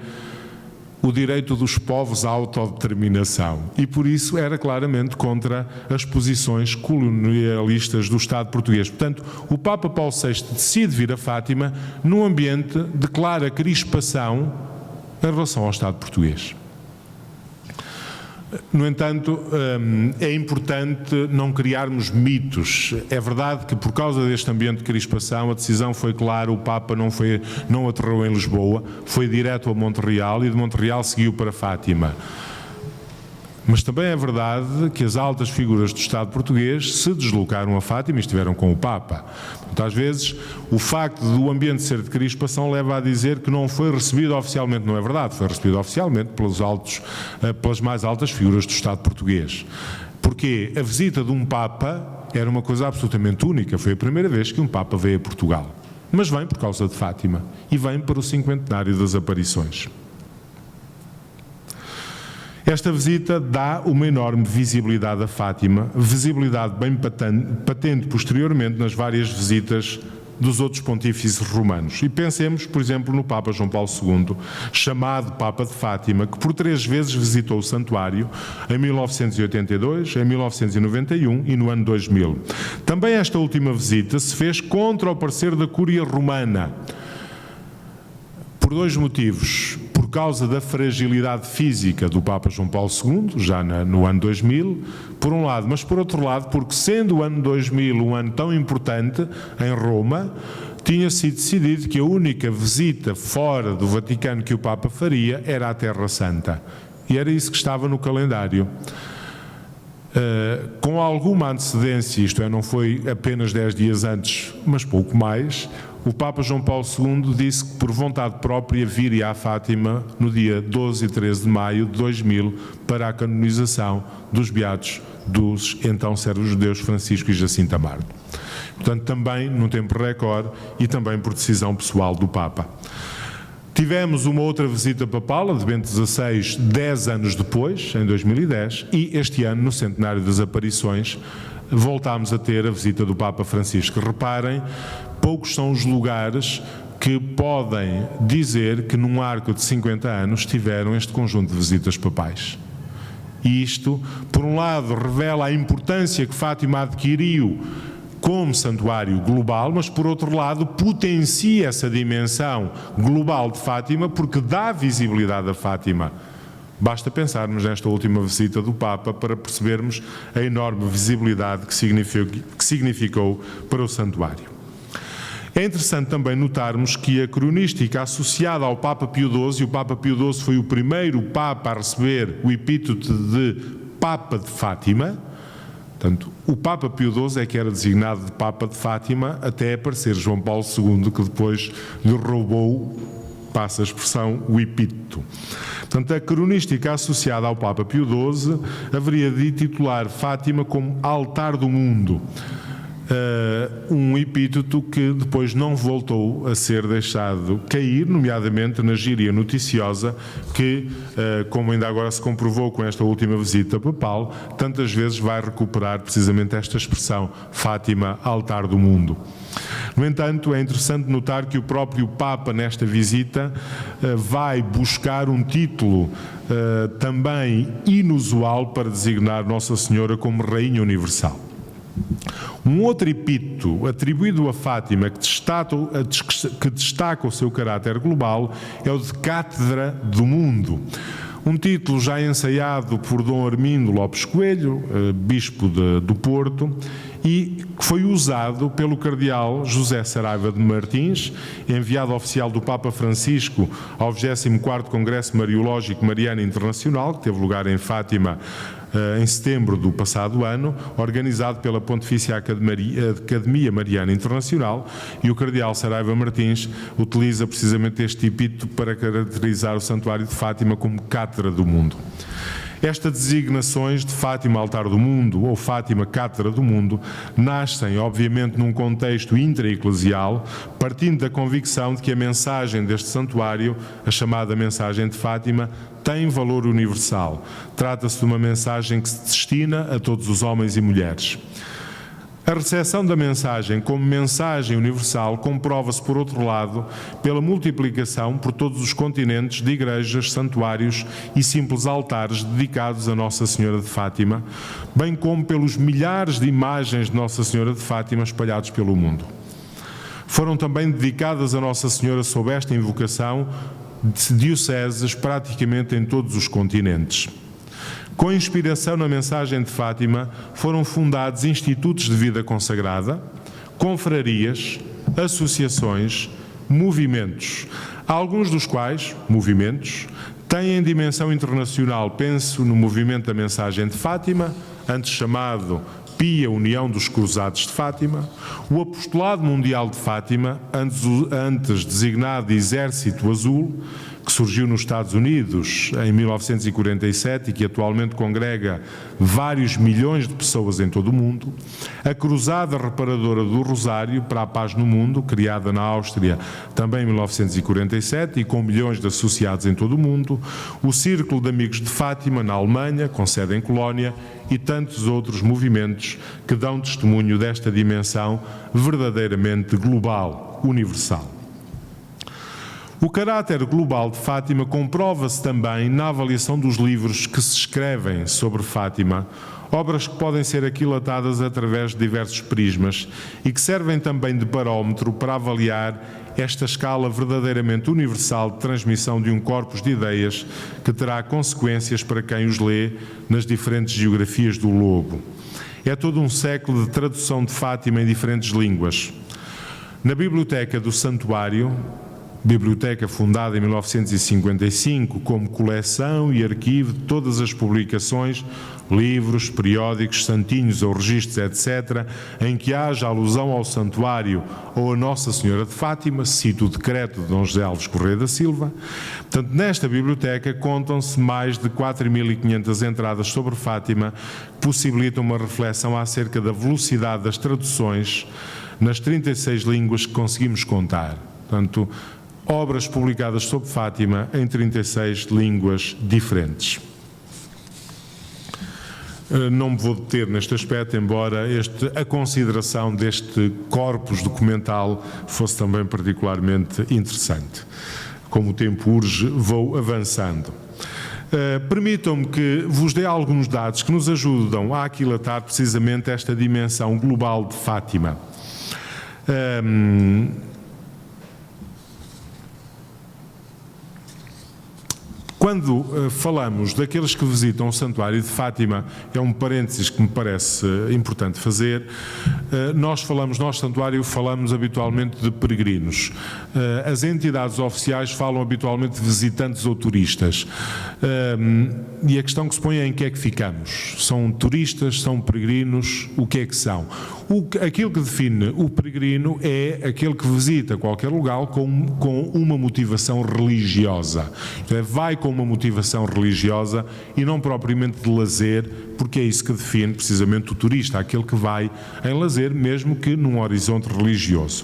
o direito dos povos à autodeterminação e por isso era claramente contra as posições colonialistas do Estado português. Portanto, o Papa Paulo VI decide vir a Fátima num ambiente de clara crispação em relação ao Estado português. No entanto, é importante não criarmos mitos. É verdade que por causa deste ambiente de crispação a decisão foi clara, o Papa não aterrou em Lisboa, foi direto a Montreal e de Montreal seguiu para Fátima. Mas também é verdade que as altas figuras do Estado português se deslocaram a Fátima e estiveram com o Papa. Portanto, às vezes, o facto do ambiente ser de crispação leva a dizer que não foi recebido oficialmente. Não é verdade, foi recebido oficialmente pelas mais altas figuras do Estado português. Porque a visita de um Papa era uma coisa absolutamente única. Foi a primeira vez que um Papa veio a Portugal. Mas vem por causa de Fátima e vem para o cinquentenário das aparições. Esta visita dá uma enorme visibilidade a Fátima, visibilidade bem patente posteriormente nas várias visitas dos outros pontífices romanos. E pensemos, por exemplo, no Papa João Paulo II, chamado Papa de Fátima, que por 3 vezes visitou o santuário, em 1982, em 1991 e no ano 2000. Também esta última visita se fez contra o parecer da Cúria Romana, por 2 motivos. Por causa da fragilidade física do Papa João Paulo II, já no ano 2000, por um lado, mas por outro lado, porque sendo o ano 2000 um ano tão importante em Roma, tinha sido decidido que a única visita fora do Vaticano que o Papa faria era à Terra Santa. E era isso que estava no calendário. Com alguma antecedência, isto é, não foi apenas 10 dias antes, mas pouco mais, o Papa João Paulo II disse que por vontade própria viria à Fátima no dia 12 e 13 de maio de 2000 para a canonização dos beatos dos então servos judeus Francisco e Jacinto Amaro. Portanto, também num tempo recorde e também por decisão pessoal do Papa. Tivemos uma outra visita papal, a de Bento XVI, 10 anos depois, em 2010, e este ano, no centenário das aparições, voltámos a ter a visita do Papa Francisco. Reparem, poucos são os lugares que podem dizer que num arco de 50 anos tiveram este conjunto de visitas papais. E isto, por um lado, revela a importância que Fátima adquiriu como santuário global, mas por outro lado potencia essa dimensão global de Fátima porque dá visibilidade a Fátima. Basta pensarmos nesta última visita do Papa para percebermos a enorme visibilidade que significou para o santuário. É interessante também notarmos que a cronística associada ao Papa Pio XII, e o Papa Pio XII foi o primeiro Papa a receber o epíteto de Papa de Fátima. Portanto, o Papa Pio XII é que era designado de Papa de Fátima até aparecer João Paulo II, que depois lhe roubou, passa a expressão, o epíteto. Portanto, a cronística associada ao Papa Pio XII haveria de titular Fátima como altar do mundo, um epíteto que depois não voltou a ser deixado cair, nomeadamente na gíria noticiosa que, como ainda agora se comprovou com esta última visita papal, tantas vezes vai recuperar precisamente esta expressão Fátima, altar do mundo. No entanto, é interessante notar que o próprio Papa, nesta visita, vai buscar um título também inusual para designar Nossa Senhora como Rainha Universal. Um outro epíteto atribuído a Fátima que destaca o seu caráter global é o de Cátedra do Mundo. Um título já ensaiado por Dom Armindo Lopes Coelho, bispo do Porto, e que foi usado pelo cardeal José Saraiva de Martins, enviado oficial do Papa Francisco ao 24º Congresso Mariológico Mariano Internacional, que teve lugar em Fátima em setembro do passado ano, organizado pela Pontifícia Academia Mariana Internacional, e o cardeal Saraiva Martins utiliza precisamente este epíteto para caracterizar o Santuário de Fátima como Cátedra do Mundo. Estas designações de Fátima Altar do Mundo ou Fátima Cátedra do Mundo nascem, obviamente, num contexto intra-eclesial, partindo da convicção de que a mensagem deste santuário, a chamada mensagem de Fátima, tem valor universal. Trata-se de uma mensagem que se destina a todos os homens e mulheres. A recepção da mensagem como mensagem universal comprova-se, por outro lado, pela multiplicação por todos os continentes de igrejas, santuários e simples altares dedicados a Nossa Senhora de Fátima, bem como pelos milhares de imagens de Nossa Senhora de Fátima espalhados pelo mundo. Foram também dedicadas a Nossa Senhora sob esta invocação dioceses praticamente em todos os continentes. Com inspiração na mensagem de Fátima, foram fundados institutos de vida consagrada, confrarias, associações, movimentos, alguns dos quais, movimentos, têm dimensão internacional. Penso no movimento da mensagem de Fátima, antes chamado Pia União dos Cruzados de Fátima, o Apostolado Mundial de Fátima, antes designado Exército Azul, que surgiu nos Estados Unidos em 1947 e que atualmente congrega vários milhões de pessoas em todo o mundo, a Cruzada Reparadora do Rosário para a Paz no Mundo, criada na Áustria também em 1947 e com milhões de associados em todo o mundo, o Círculo de Amigos de Fátima na Alemanha, com sede em Colónia, e tantos outros movimentos que dão testemunho desta dimensão verdadeiramente global, universal. O caráter global de Fátima comprova-se também na avaliação dos livros que se escrevem sobre Fátima, obras que podem ser aquilatadas através de diversos prismas e que servem também de barómetro para avaliar esta escala verdadeiramente universal de transmissão de um corpus de ideias que terá consequências para quem os lê nas diferentes geografias do globo. É todo um século de tradução de Fátima em diferentes línguas. Na biblioteca do santuário biblioteca fundada em 1955 como coleção e arquivo de todas as publicações, livros, periódicos, santinhos ou registros, etc., em que haja alusão ao santuário ou a Nossa Senhora de Fátima, cito o decreto de Dom José Alves Correia da Silva. Portanto, nesta biblioteca contam-se mais de 4.500 entradas sobre Fátima, que possibilitam uma reflexão acerca da velocidade das traduções nas 36 línguas que conseguimos contar. Portanto, obras publicadas sobre Fátima em 36 línguas diferentes. Não me vou deter neste aspecto, embora a consideração deste corpus documental fosse também particularmente interessante. Como o tempo urge, vou avançando. Permitam-me que vos dê alguns dados que nos ajudam a aquilatar precisamente esta dimensão global de Fátima. Quando falamos daqueles que visitam o Santuário de Fátima, é um parênteses que me parece importante fazer, nós Santuário, falamos habitualmente de peregrinos. As entidades oficiais falam habitualmente de visitantes ou turistas. E a questão que se põe é em que é que ficamos? São turistas, são peregrinos, o que é que são? Aquilo que define o peregrino é aquele que visita qualquer lugar com uma motivação religiosa. Então, vai com uma motivação religiosa e não propriamente de lazer, porque é isso que define precisamente o turista, aquele que vai em lazer, mesmo que num horizonte religioso.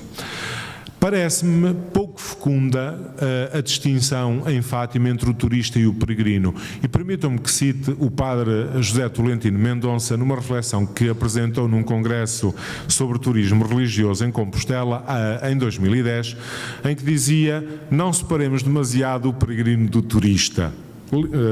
Parece-me pouco fecunda a distinção em Fátima entre o turista e o peregrino. E permitam-me que cite o padre José Tolentino Mendonça numa reflexão que apresentou num congresso sobre turismo religioso em Compostela em 2010, em que dizia: não separemos demasiado o peregrino do turista.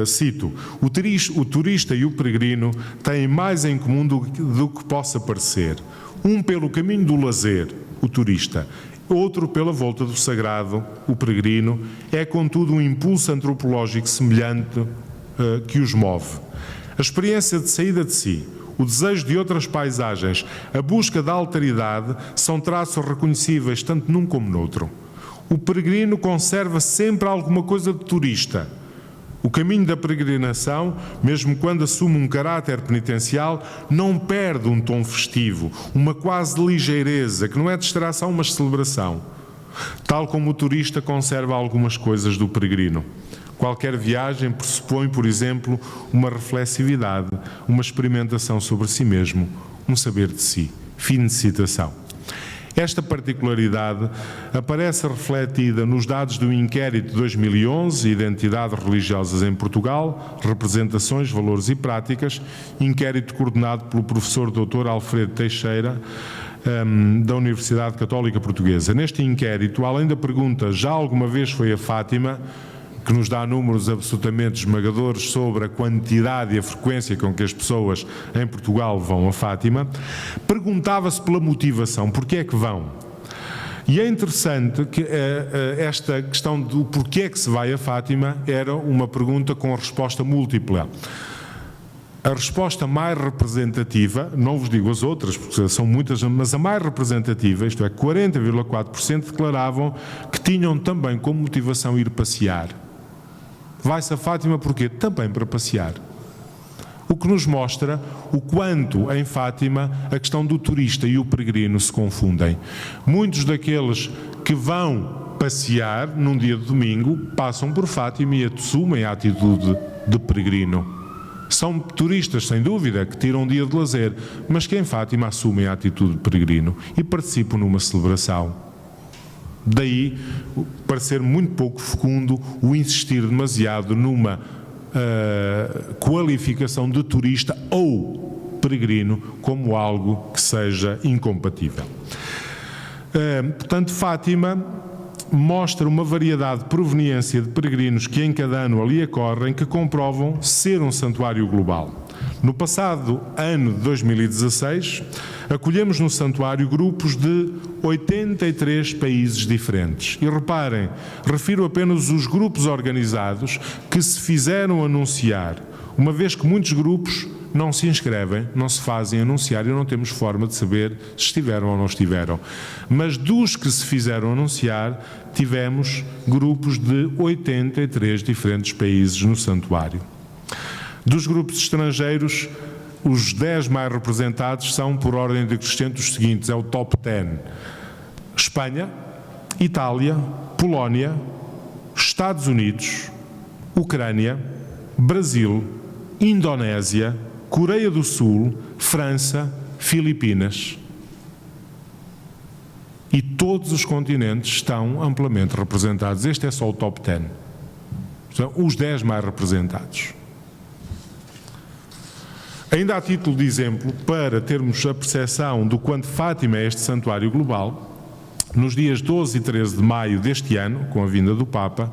Cito: o turista e o peregrino têm mais em comum do que possa parecer. Um pelo caminho do lazer, o turista, outro pela volta do sagrado, o peregrino. É, contudo, um impulso antropológico semelhante que os move. A experiência de saída de si, o desejo de outras paisagens, a busca da alteridade são traços reconhecíveis tanto num como noutro. O peregrino conserva sempre alguma coisa de turista. O caminho da peregrinação, mesmo quando assume um caráter penitencial, não perde um tom festivo, uma quase ligeireza, que não é distração, mas celebração. Tal como o turista conserva algumas coisas do peregrino. Qualquer viagem pressupõe, por exemplo, uma reflexividade, uma experimentação sobre si mesmo, um saber de si. Fim de citação. Esta particularidade aparece refletida nos dados do inquérito de 2011, Identidades Religiosas em Portugal, Representações, Valores e Práticas, inquérito coordenado pelo professor Dr. Alfredo Teixeira, da Universidade Católica Portuguesa. Neste inquérito, além da pergunta "já alguma vez foi a Fátima?", que nos dá números absolutamente esmagadores sobre a quantidade e a frequência com que as pessoas em Portugal vão a Fátima, perguntava-se pela motivação, porque é que vão? E é interessante que esta questão do porquê é que se vai a Fátima era uma pergunta com resposta múltipla. A resposta mais representativa, não vos digo as outras, porque são muitas, mas a mais representativa, isto é, 40,4% declaravam que tinham também como motivação ir passear. Vai-se a Fátima porquê? Também para passear. O que nos mostra o quanto em Fátima a questão do turista e o peregrino se confundem. Muitos daqueles que vão passear num dia de domingo passam por Fátima e assumem a atitude de peregrino. São turistas, sem dúvida, que tiram um dia de lazer, mas que em Fátima assumem a atitude de peregrino e participam numa celebração. Daí parecer muito pouco fecundo o insistir demasiado numa qualificação de turista ou peregrino como algo que seja incompatível. Portanto, Fátima mostra uma variedade de proveniência de peregrinos que em cada ano ali ocorrem, que comprovam ser um santuário global. No passado ano de 2016, acolhemos no santuário grupos de 83 países diferentes. E reparem, refiro apenas os grupos organizados que se fizeram anunciar, uma vez que muitos grupos não se inscrevem, não se fazem anunciar e não temos forma de saber se estiveram ou não estiveram. Mas dos que se fizeram anunciar, tivemos grupos de 83 diferentes países no santuário. Dos grupos estrangeiros, os 10 mais representados são, por ordem decrescente, os seguintes: é o top 10. Espanha, Itália, Polónia, Estados Unidos, Ucrânia, Brasil, Indonésia, Coreia do Sul, França, Filipinas. E todos os continentes estão amplamente representados. Este é só o top 10. São os 10 mais representados. Ainda a título de exemplo, para termos a percepção do quanto Fátima é este santuário global, nos dias 12 e 13 de maio deste ano, com a vinda do Papa,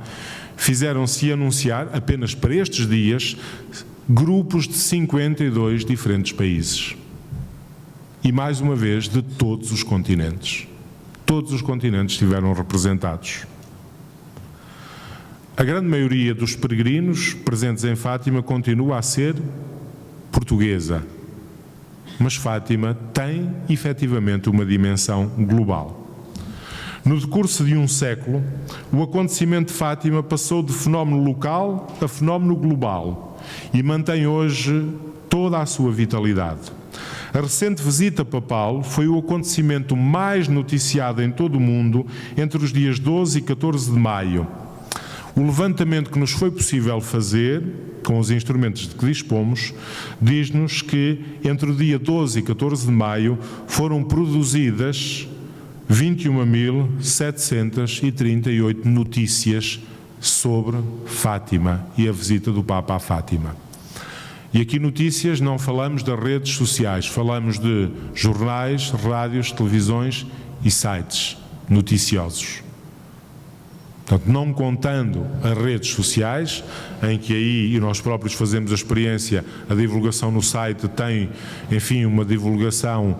fizeram-se anunciar, apenas para estes dias, grupos de 52 diferentes países. E, mais uma vez, de todos os continentes. Todos os continentes estiveram representados. A grande maioria dos peregrinos presentes em Fátima continua a ser portuguesa, mas Fátima tem efetivamente uma dimensão global. No decurso de um século, o acontecimento de Fátima passou de fenómeno local a fenómeno global e mantém hoje toda a sua vitalidade. A recente visita papal foi o acontecimento mais noticiado em todo o mundo entre os dias 12 e 14 de maio. O levantamento que nos foi possível fazer, com os instrumentos de que dispomos, diz-nos que entre o dia 12 e 14 de maio foram produzidas 21.738 notícias sobre Fátima e a visita do Papa a Fátima. E aqui notícias, não falamos das redes sociais, falamos de jornais, rádios, televisões e sites noticiosos. Portanto, não contando as redes sociais, em que aí, e nós próprios fazemos a experiência, a divulgação no site tem, enfim, uma divulgação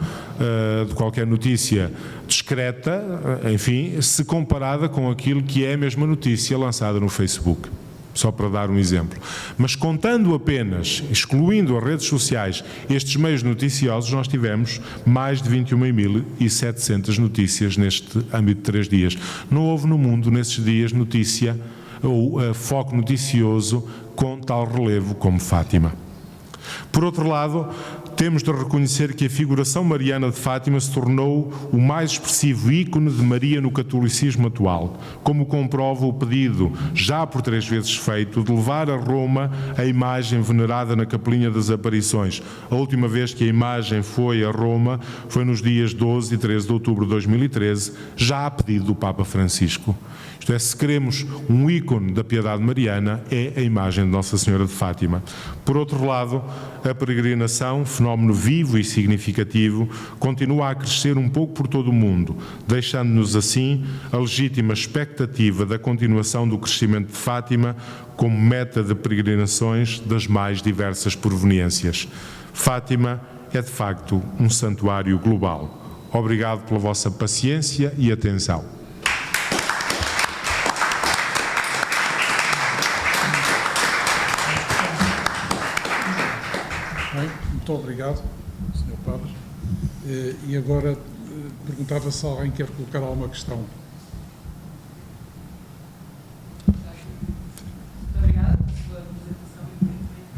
de qualquer notícia discreta, enfim, se comparada com aquilo que é a mesma notícia lançada no Facebook. Só para dar um exemplo. Mas contando apenas, excluindo as redes sociais, estes meios noticiosos, nós tivemos mais de 21.700 notícias neste âmbito de 3 dias. Não houve no mundo, nesses dias, notícia ou foco noticioso com tal relevo como Fátima. Por outro lado, temos de reconhecer que a figuração mariana de Fátima se tornou o mais expressivo ícone de Maria no catolicismo atual, como comprova o pedido, já por 3 vezes feito, de levar a Roma a imagem venerada na Capelinha das Aparições. A última vez que a imagem foi a Roma foi nos dias 12 e 13 de outubro de 2013, já a pedido do Papa Francisco. Isto é, se queremos um ícone da piedade mariana, é a imagem de Nossa Senhora de Fátima. Por outro lado, a peregrinação, fenómeno vivo e significativo, continua a crescer um pouco por todo o mundo, deixando-nos assim a legítima expectativa da continuação do crescimento de Fátima como meta de peregrinações das mais diversas proveniências. Fátima é de facto um santuário global. Obrigado pela vossa paciência e atenção. Muito obrigado, Sr. Padre. E agora perguntava se alguém quer colocar alguma questão. Muito obrigada pela sua apresentação e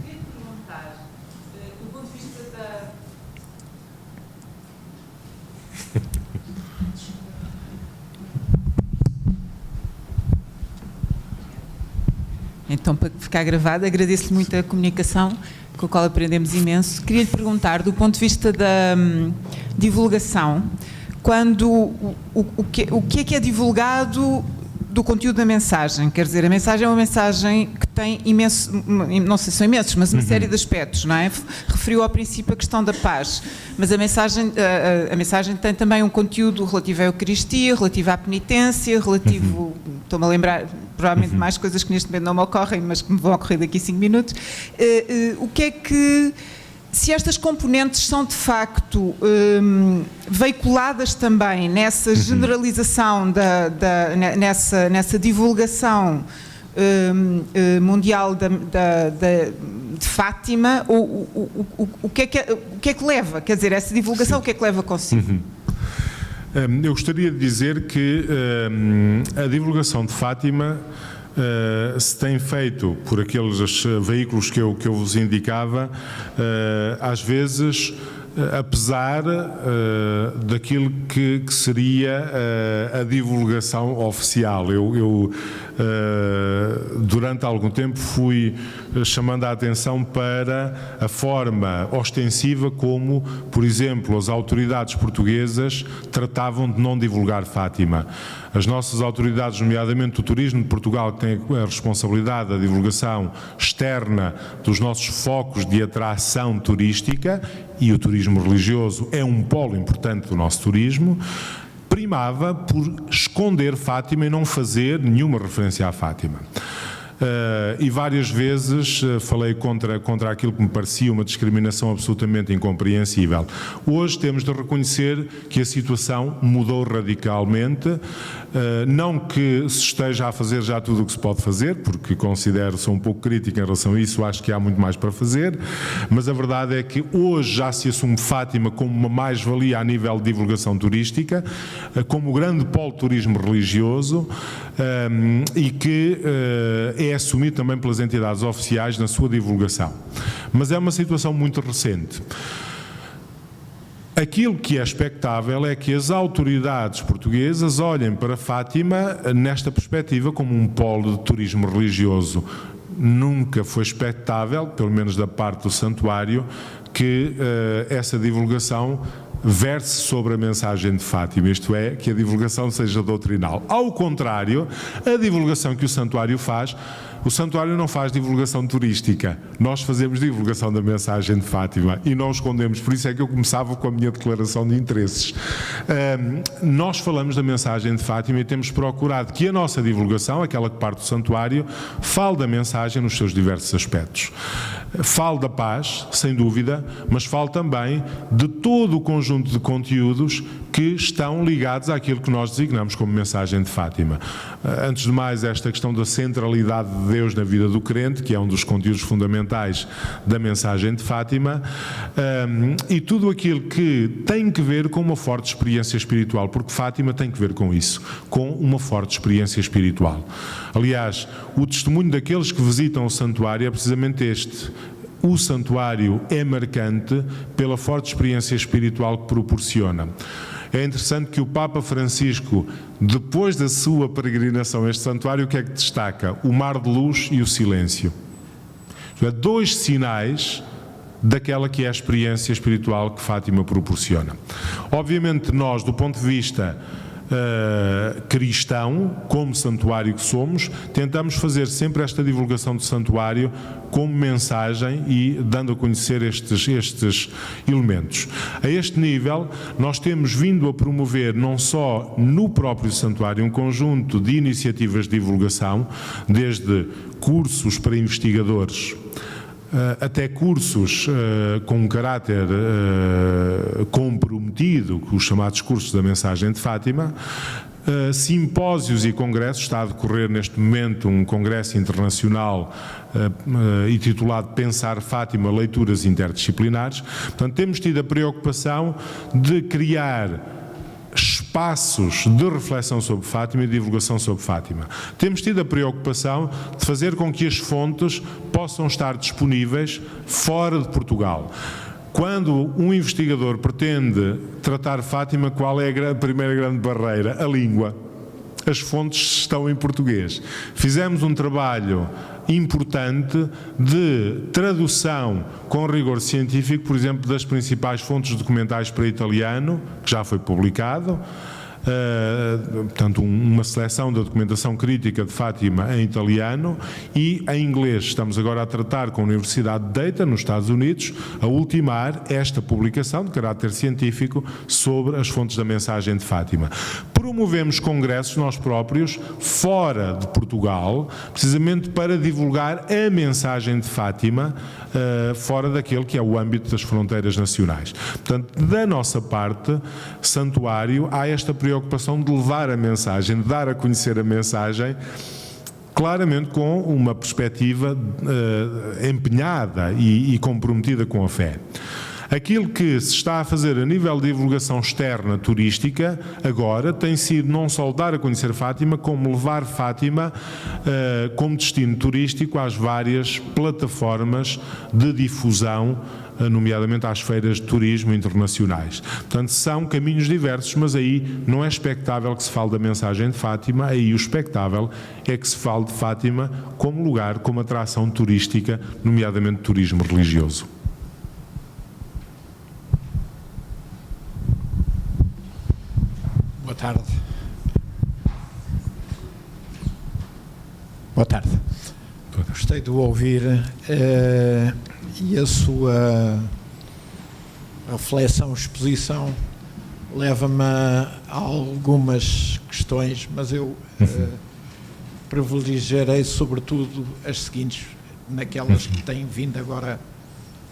queria perguntar, do ponto de vista da... Então, para ficar gravado, agradeço-lhe muito a comunicação, com a qual aprendemos imenso. Queria lhe perguntar, do ponto de vista da divulgação, quando o que é divulgado do conteúdo da mensagem? Quer dizer, a mensagem é uma mensagem que tem imenso, não sei se são imensos, mas uma série de aspectos, não é? Referiu ao princípio a questão da paz, mas a mensagem tem também um conteúdo relativo à Eucaristia, relativo à penitência, relativo, estou-me a lembrar, provavelmente mais coisas que neste momento não me ocorrem, mas que me vão ocorrer daqui a 5 minutos. O que é que, se estas componentes são de facto veiculadas também nessa generalização, nessa divulgação mundial de Fátima, o que é que leva? Quer dizer, essa divulgação, o que é que leva consigo? Eu gostaria de dizer que a divulgação de Fátima se tem feito por aqueles veículos que eu vos indicava, às vezes, apesar daquilo que seria a divulgação oficial. Eu durante algum tempo fui chamando a atenção para a forma ostensiva como, por exemplo, as autoridades portuguesas tratavam de não divulgar Fátima. As nossas autoridades, nomeadamente o Turismo de Portugal, que tem a responsabilidade da divulgação externa dos nossos focos de atração turística, e o turismo religioso é um polo importante do nosso turismo, primava por esconder Fátima e não fazer nenhuma referência à Fátima. E várias vezes falei contra aquilo que me parecia uma discriminação absolutamente incompreensível. Hoje temos de reconhecer que a situação mudou radicalmente, não que se esteja a fazer já tudo o que se pode fazer, porque sou um pouco crítico em relação a isso, acho que há muito mais para fazer, mas a verdade é que hoje já se assume Fátima como uma mais-valia a nível de divulgação turística, como o grande polo de turismo religioso, e que é assumido também pelas entidades oficiais na sua divulgação. Mas é uma situação muito recente. Aquilo que é expectável é que as autoridades portuguesas olhem para Fátima nesta perspectiva como um polo de turismo religioso. Nunca foi expectável, pelo menos da parte do santuário, que essa divulgação verse sobre a mensagem de Fátima, isto é, que a divulgação seja doutrinal. Ao contrário, a divulgação que o santuário faz, o santuário não faz divulgação turística, nós fazemos divulgação da mensagem de Fátima e não escondemos, por isso é que eu começava com a minha declaração de interesses. Nós falamos da mensagem de Fátima e temos procurado que a nossa divulgação, aquela que parte do santuário, fale da mensagem nos seus diversos aspectos. Fale da paz, sem dúvida, mas fale também de todo o conjunto de conteúdos que estão ligados àquilo que nós designamos como mensagem de Fátima. Antes de mais, esta questão da centralidade de Deus na vida do crente, que é um dos conteúdos fundamentais da mensagem de Fátima, e tudo aquilo que tem que ver com uma forte experiência espiritual, porque Fátima tem que ver com isso, com uma forte experiência espiritual. Aliás, o testemunho daqueles que visitam o santuário é precisamente este. O santuário é marcante pela forte experiência espiritual que proporciona. É interessante que o Papa Francisco, depois da sua peregrinação a este santuário, o que é que destaca? O mar de luz e o silêncio. Dois sinais daquela que é a experiência espiritual que Fátima proporciona. Obviamente nós, do ponto de vista cristão, como santuário que somos, tentamos fazer sempre esta divulgação do santuário como mensagem e dando a conhecer estes elementos. A este nível, nós temos vindo a promover, não só no próprio santuário, um conjunto de iniciativas de divulgação, desde cursos para investigadores, até cursos com um caráter comprometido, os chamados cursos da mensagem de Fátima, simpósios e congressos. Está a decorrer neste momento um congresso internacional intitulado Pensar Fátima, Leituras Interdisciplinares. Portanto, temos tido a preocupação de criar espaços de reflexão sobre Fátima e de divulgação sobre Fátima. Temos tido a preocupação de fazer com que as fontes possam estar disponíveis fora de Portugal. Quando um investigador pretende tratar Fátima, qual é a primeira grande barreira? A língua. As fontes estão em português. Fizemos um trabalho importante de tradução com rigor científico, por exemplo, das principais fontes documentais para italiano, que já foi publicado, portanto, uma seleção da documentação crítica de Fátima em italiano e em inglês. Estamos agora a tratar com a Universidade de Dayton, nos Estados Unidos, a ultimar esta publicação de caráter científico sobre as fontes da mensagem de Fátima. Promovemos congressos nós próprios, fora de Portugal, precisamente para divulgar a mensagem de Fátima, fora daquele que é o âmbito das fronteiras nacionais. Portanto, da nossa parte, santuário, há esta preocupação de levar a mensagem, de dar a conhecer a mensagem claramente com uma perspectiva empenhada e comprometida com a fé. Aquilo que se está a fazer a nível de divulgação externa turística agora tem sido não só dar a conhecer Fátima, como levar Fátima como destino turístico às várias plataformas de difusão, nomeadamente às feiras de turismo internacionais. Portanto, são caminhos diversos, mas aí não é expectável que se fale da mensagem de Fátima, aí o expectável é que se fale de Fátima como lugar, como atração turística, nomeadamente turismo religioso. Boa tarde. Boa tarde. Gostei de ouvir e a sua reflexão, exposição leva-me a algumas questões, mas eu privilegiarei sobretudo as seguintes, naquelas que têm vindo agora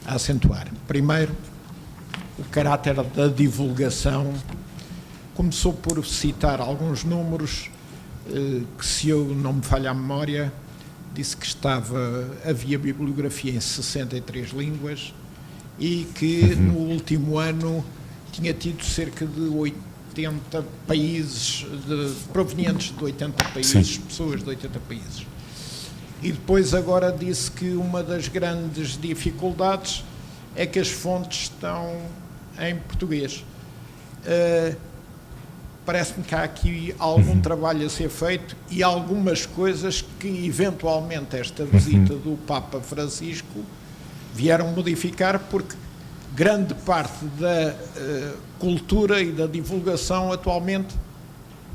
a acentuar. Primeiro, o caráter da divulgação. Começou por citar alguns números que, se eu não me falha a memória, disse que havia bibliografia em 63 línguas e que no último ano tinha tido cerca de 80 países, provenientes de 80 países, sim, pessoas de 80 países. E depois agora disse que uma das grandes dificuldades é que as fontes estão em português. Parece-me que há aqui algum trabalho a ser feito e algumas coisas que, eventualmente, esta visita do Papa Francisco vieram modificar, porque grande parte da cultura e da divulgação atualmente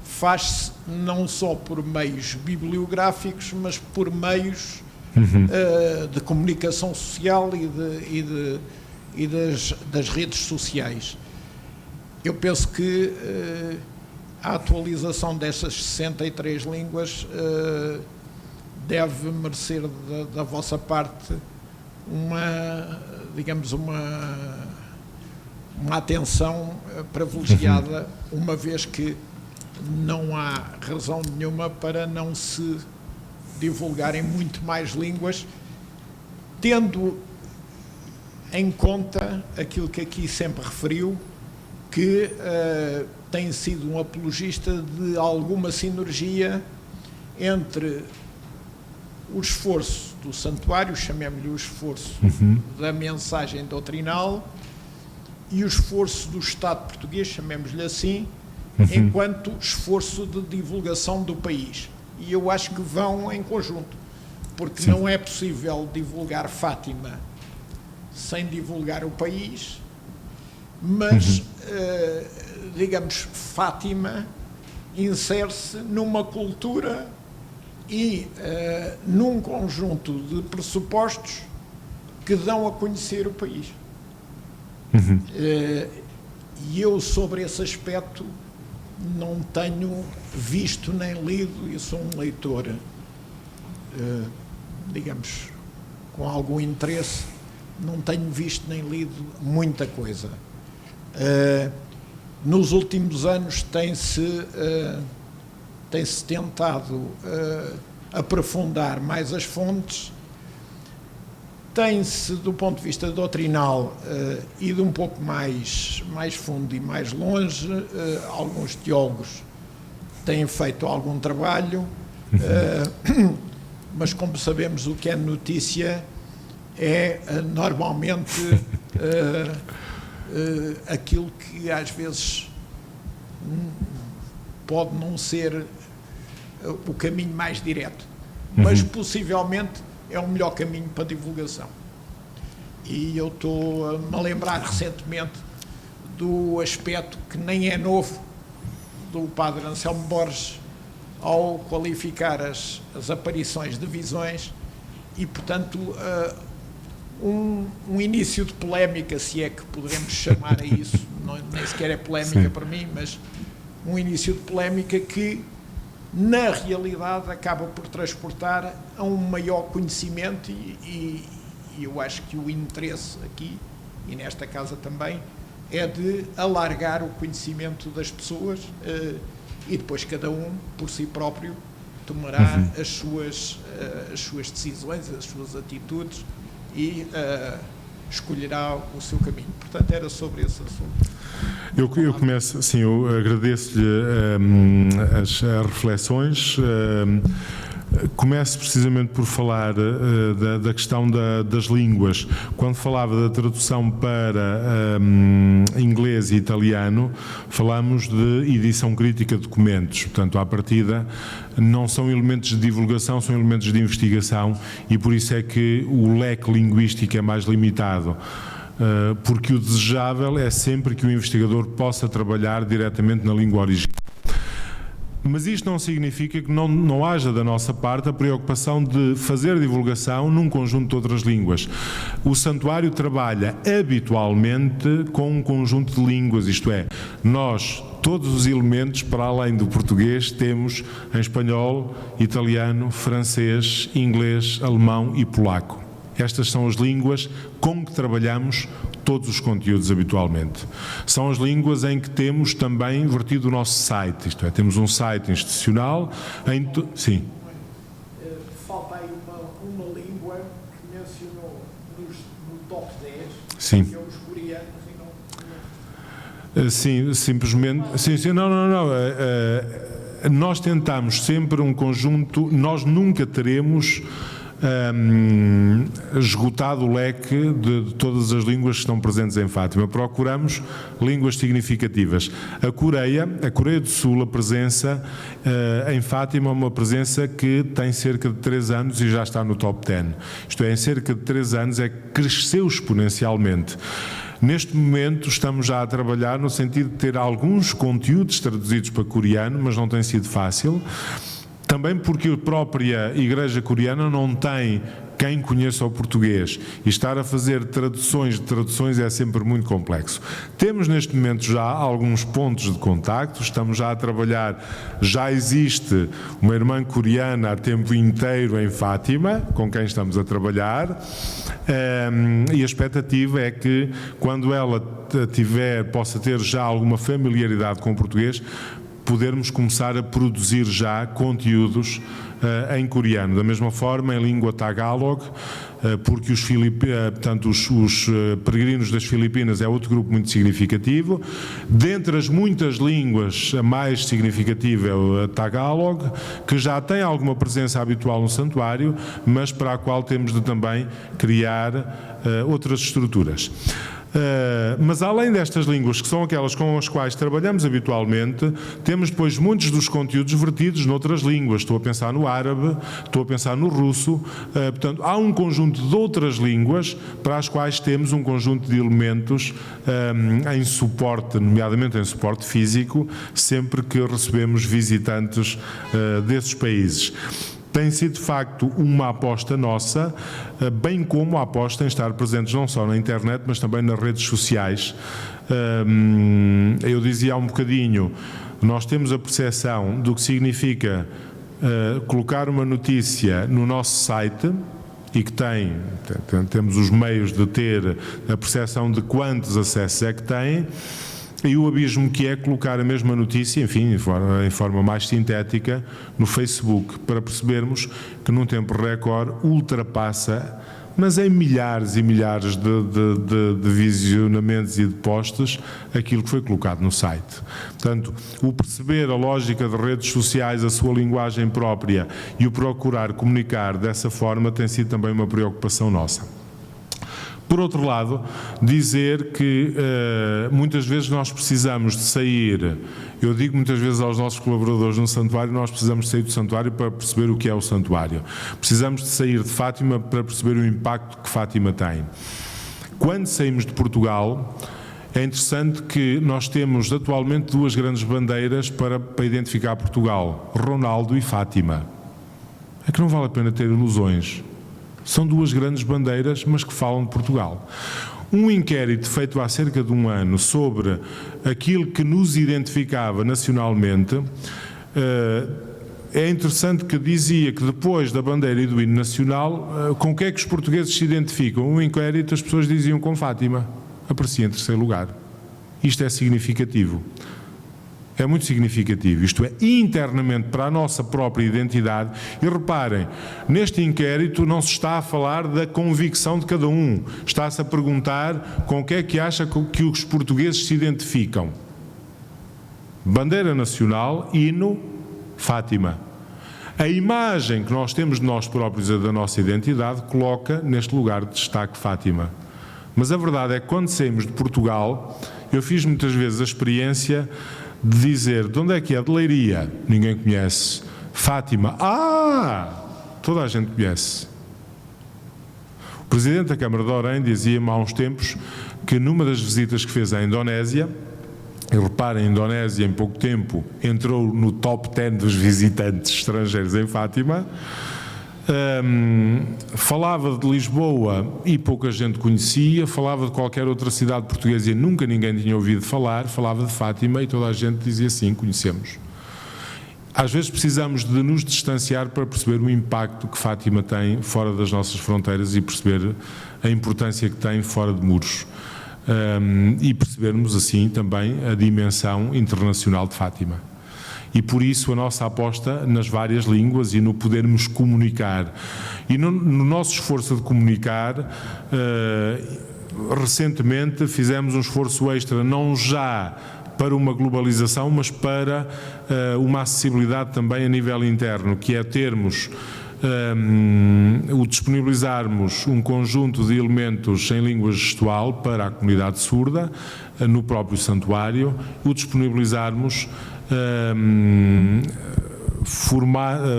faz-se não só por meios bibliográficos, mas por meios de comunicação social e das redes sociais. Eu penso que a atualização destas 63 línguas deve merecer da vossa parte uma atenção privilegiada, uma vez que não há razão nenhuma para não se divulgarem muito mais línguas, tendo em conta aquilo que aqui sempre referiu, que tem sido um apologista de alguma sinergia entre o esforço do santuário, chamemos-lhe o esforço da mensagem doutrinal, e o esforço do Estado português, chamemos-lhe assim, enquanto esforço de divulgação do país. E eu acho que vão em conjunto, porque sim, não é possível divulgar Fátima sem divulgar o país, mas digamos, Fátima insere-se numa cultura e num conjunto de pressupostos que dão a conhecer o país. E eu, sobre esse aspecto, não tenho visto nem lido, e sou um leitor, digamos, com algum interesse, não tenho visto nem lido muita coisa. Nos últimos anos tem-se tentado aprofundar mais as fontes, tem-se, do ponto de vista doutrinal, ido um pouco mais fundo e mais longe. Alguns teólogos têm feito algum trabalho, mas, como sabemos, o que é notícia é normalmente aquilo que às vezes pode não ser o caminho mais direto, mas possivelmente é o melhor caminho para a divulgação. E eu estou-me a lembrar recentemente do aspecto que nem é novo do padre Anselmo Borges ao qualificar as aparições de visões e, portanto, um início de polémica, se é que poderemos chamar a isso, nem sequer é polémica, sim, para mim, mas um início de polémica que, na realidade, acaba por transportar a um maior conhecimento e eu acho que o interesse aqui, e nesta casa também, é de alargar o conhecimento das pessoas e depois cada um, por si próprio, tomará as suas decisões, as suas atitudes e escolherá o seu caminho. Portanto, era sobre esse assunto. Eu começo, sim, eu agradeço-lhe as reflexões. Começo precisamente por falar da questão das línguas. Quando falava da tradução para inglês e italiano, falamos de edição crítica de documentos. Portanto, à partida, não são elementos de divulgação, são elementos de investigação, e por isso é que o leque linguístico é mais limitado. Porque o desejável é sempre que o investigador possa trabalhar diretamente na língua original. Mas isto não significa que não haja da nossa parte a preocupação de fazer divulgação num conjunto de outras línguas. O Santuário trabalha habitualmente com um conjunto de línguas, isto é, nós, todos os elementos, para além do português, temos em espanhol, italiano, francês, inglês, alemão e polaco. Estas são as línguas com que trabalhamos todos os conteúdos habitualmente. São as línguas em que temos também vertido o nosso site, isto é, temos um site institucional em... Sim. Falta aí uma língua que mencionou no top 10, Sim. que é os coreanos e não... Sim, simplesmente... Sim, não. Nós tentamos sempre um conjunto, nós nunca teremos... esgotado o leque de todas as línguas que estão presentes em Fátima. Procuramos línguas significativas. A Coreia do Sul, a presença em Fátima é uma presença que tem cerca de 3 anos e já está no top 10. Isto é, em cerca de 3 anos cresceu exponencialmente. Neste momento estamos já a trabalhar no sentido de ter alguns conteúdos traduzidos para coreano, mas não tem sido fácil. Também porque a própria Igreja coreana não tem quem conheça o português, e estar a fazer traduções é sempre muito complexo. Temos neste momento já alguns pontos de contacto, estamos já a trabalhar, já existe uma irmã coreana a tempo inteiro em Fátima, com quem estamos a trabalhar, e a expectativa é que quando ela possa ter já alguma familiaridade com o português, podermos começar a produzir já conteúdos em coreano. Da mesma forma, em língua tagalog, porque os peregrinos das Filipinas é outro grupo muito significativo. Dentre as muitas línguas, a mais significativa é o tagalog, que já tem alguma presença habitual no santuário, mas para a qual temos de também criar outras estruturas. Mas além destas línguas, que são aquelas com as quais trabalhamos habitualmente, temos depois muitos dos conteúdos vertidos noutras línguas. Estou a pensar no árabe, estou a pensar no russo, portanto há um conjunto de outras línguas para as quais temos um conjunto de elementos em suporte, nomeadamente em suporte físico, sempre que recebemos visitantes desses países. Tem sido de facto uma aposta nossa, bem como a aposta em estar presentes não só na internet, mas também nas redes sociais. Eu dizia há um bocadinho, nós temos a percepção do que significa colocar uma notícia no nosso site, e que temos os meios de ter a percepção de quantos acessos é que tem, e o abismo que é colocar a mesma notícia, enfim, em forma mais sintética, no Facebook, para percebermos que num tempo recorde ultrapassa, mas em milhares e milhares de visionamentos e de posts, aquilo que foi colocado no site. Portanto, o perceber a lógica de redes sociais, a sua linguagem própria e o procurar comunicar dessa forma tem sido também uma preocupação nossa. Por outro lado, dizer que muitas vezes nós precisamos de sair, eu digo muitas vezes aos nossos colaboradores no santuário, nós precisamos de sair do santuário para perceber o que é o santuário. Precisamos de sair de Fátima para perceber o impacto que Fátima tem. Quando saímos de Portugal, é interessante que nós temos atualmente 2 grandes bandeiras para identificar Portugal, Ronaldo e Fátima. É que não vale a pena ter ilusões. São 2 grandes bandeiras, mas que falam de Portugal. Um inquérito feito há cerca de 1 ano sobre aquilo que nos identificava nacionalmente, é interessante que dizia que depois da bandeira e do hino nacional, com o que é que os portugueses se identificam? Um inquérito, as pessoas diziam com Fátima, aparecia em 3º lugar. Isto é significativo. é muito significativo. Isto é, internamente para a nossa própria identidade. E reparem, neste inquérito não se está a falar da convicção de cada um. Está-se a perguntar com o que é que acha que os portugueses se identificam. Bandeira nacional, hino, Fátima. A imagem que nós temos de nós próprios e da nossa identidade coloca neste lugar de destaque Fátima. Mas a verdade é que quando saímos de Portugal, eu fiz muitas vezes a experiência de dizer: de onde é que é? De Leiria. Ninguém conhece. Fátima. Toda a gente conhece. O Presidente da Câmara de Orem dizia-me há uns tempos que numa das visitas que fez à Indonésia, e reparem, a Indonésia em pouco tempo entrou no top 10 dos visitantes estrangeiros em Fátima, falava de Lisboa e pouca gente conhecia, falava de qualquer outra cidade portuguesa e nunca ninguém tinha ouvido falar, falava de Fátima e toda a gente dizia sim, conhecemos. Às vezes precisamos de nos distanciar para perceber o impacto que Fátima tem fora das nossas fronteiras e perceber a importância que tem fora de muros. E percebermos assim também a dimensão internacional de Fátima. E por isso a nossa aposta nas várias línguas e no podermos comunicar. E no nosso esforço de comunicar, recentemente fizemos um esforço extra, não já para uma globalização, mas para uma acessibilidade também a nível interno, que é termos o disponibilizarmos um conjunto de elementos em língua gestual para a comunidade surda no próprio santuário, o disponibilizarmos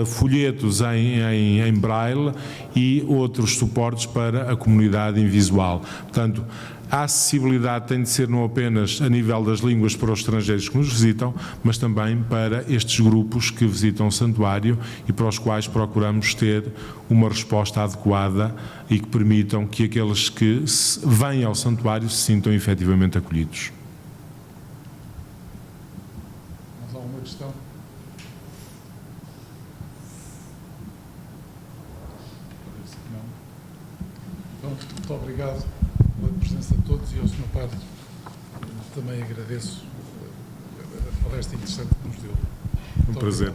folhetos em braille e outros suportes para a comunidade invisual. Portanto, a acessibilidade tem de ser não apenas a nível das línguas para os estrangeiros que nos visitam, mas também para estes grupos que visitam o santuário e para os quais procuramos ter uma resposta adequada e que permitam que aqueles que vêm ao santuário se sintam efetivamente acolhidos. Mais alguma questão? Parece que não. Então, muito obrigado pela presença de todos e ao Sr. Padre também agradeço a palestra interessante que nos deu. Um prazer.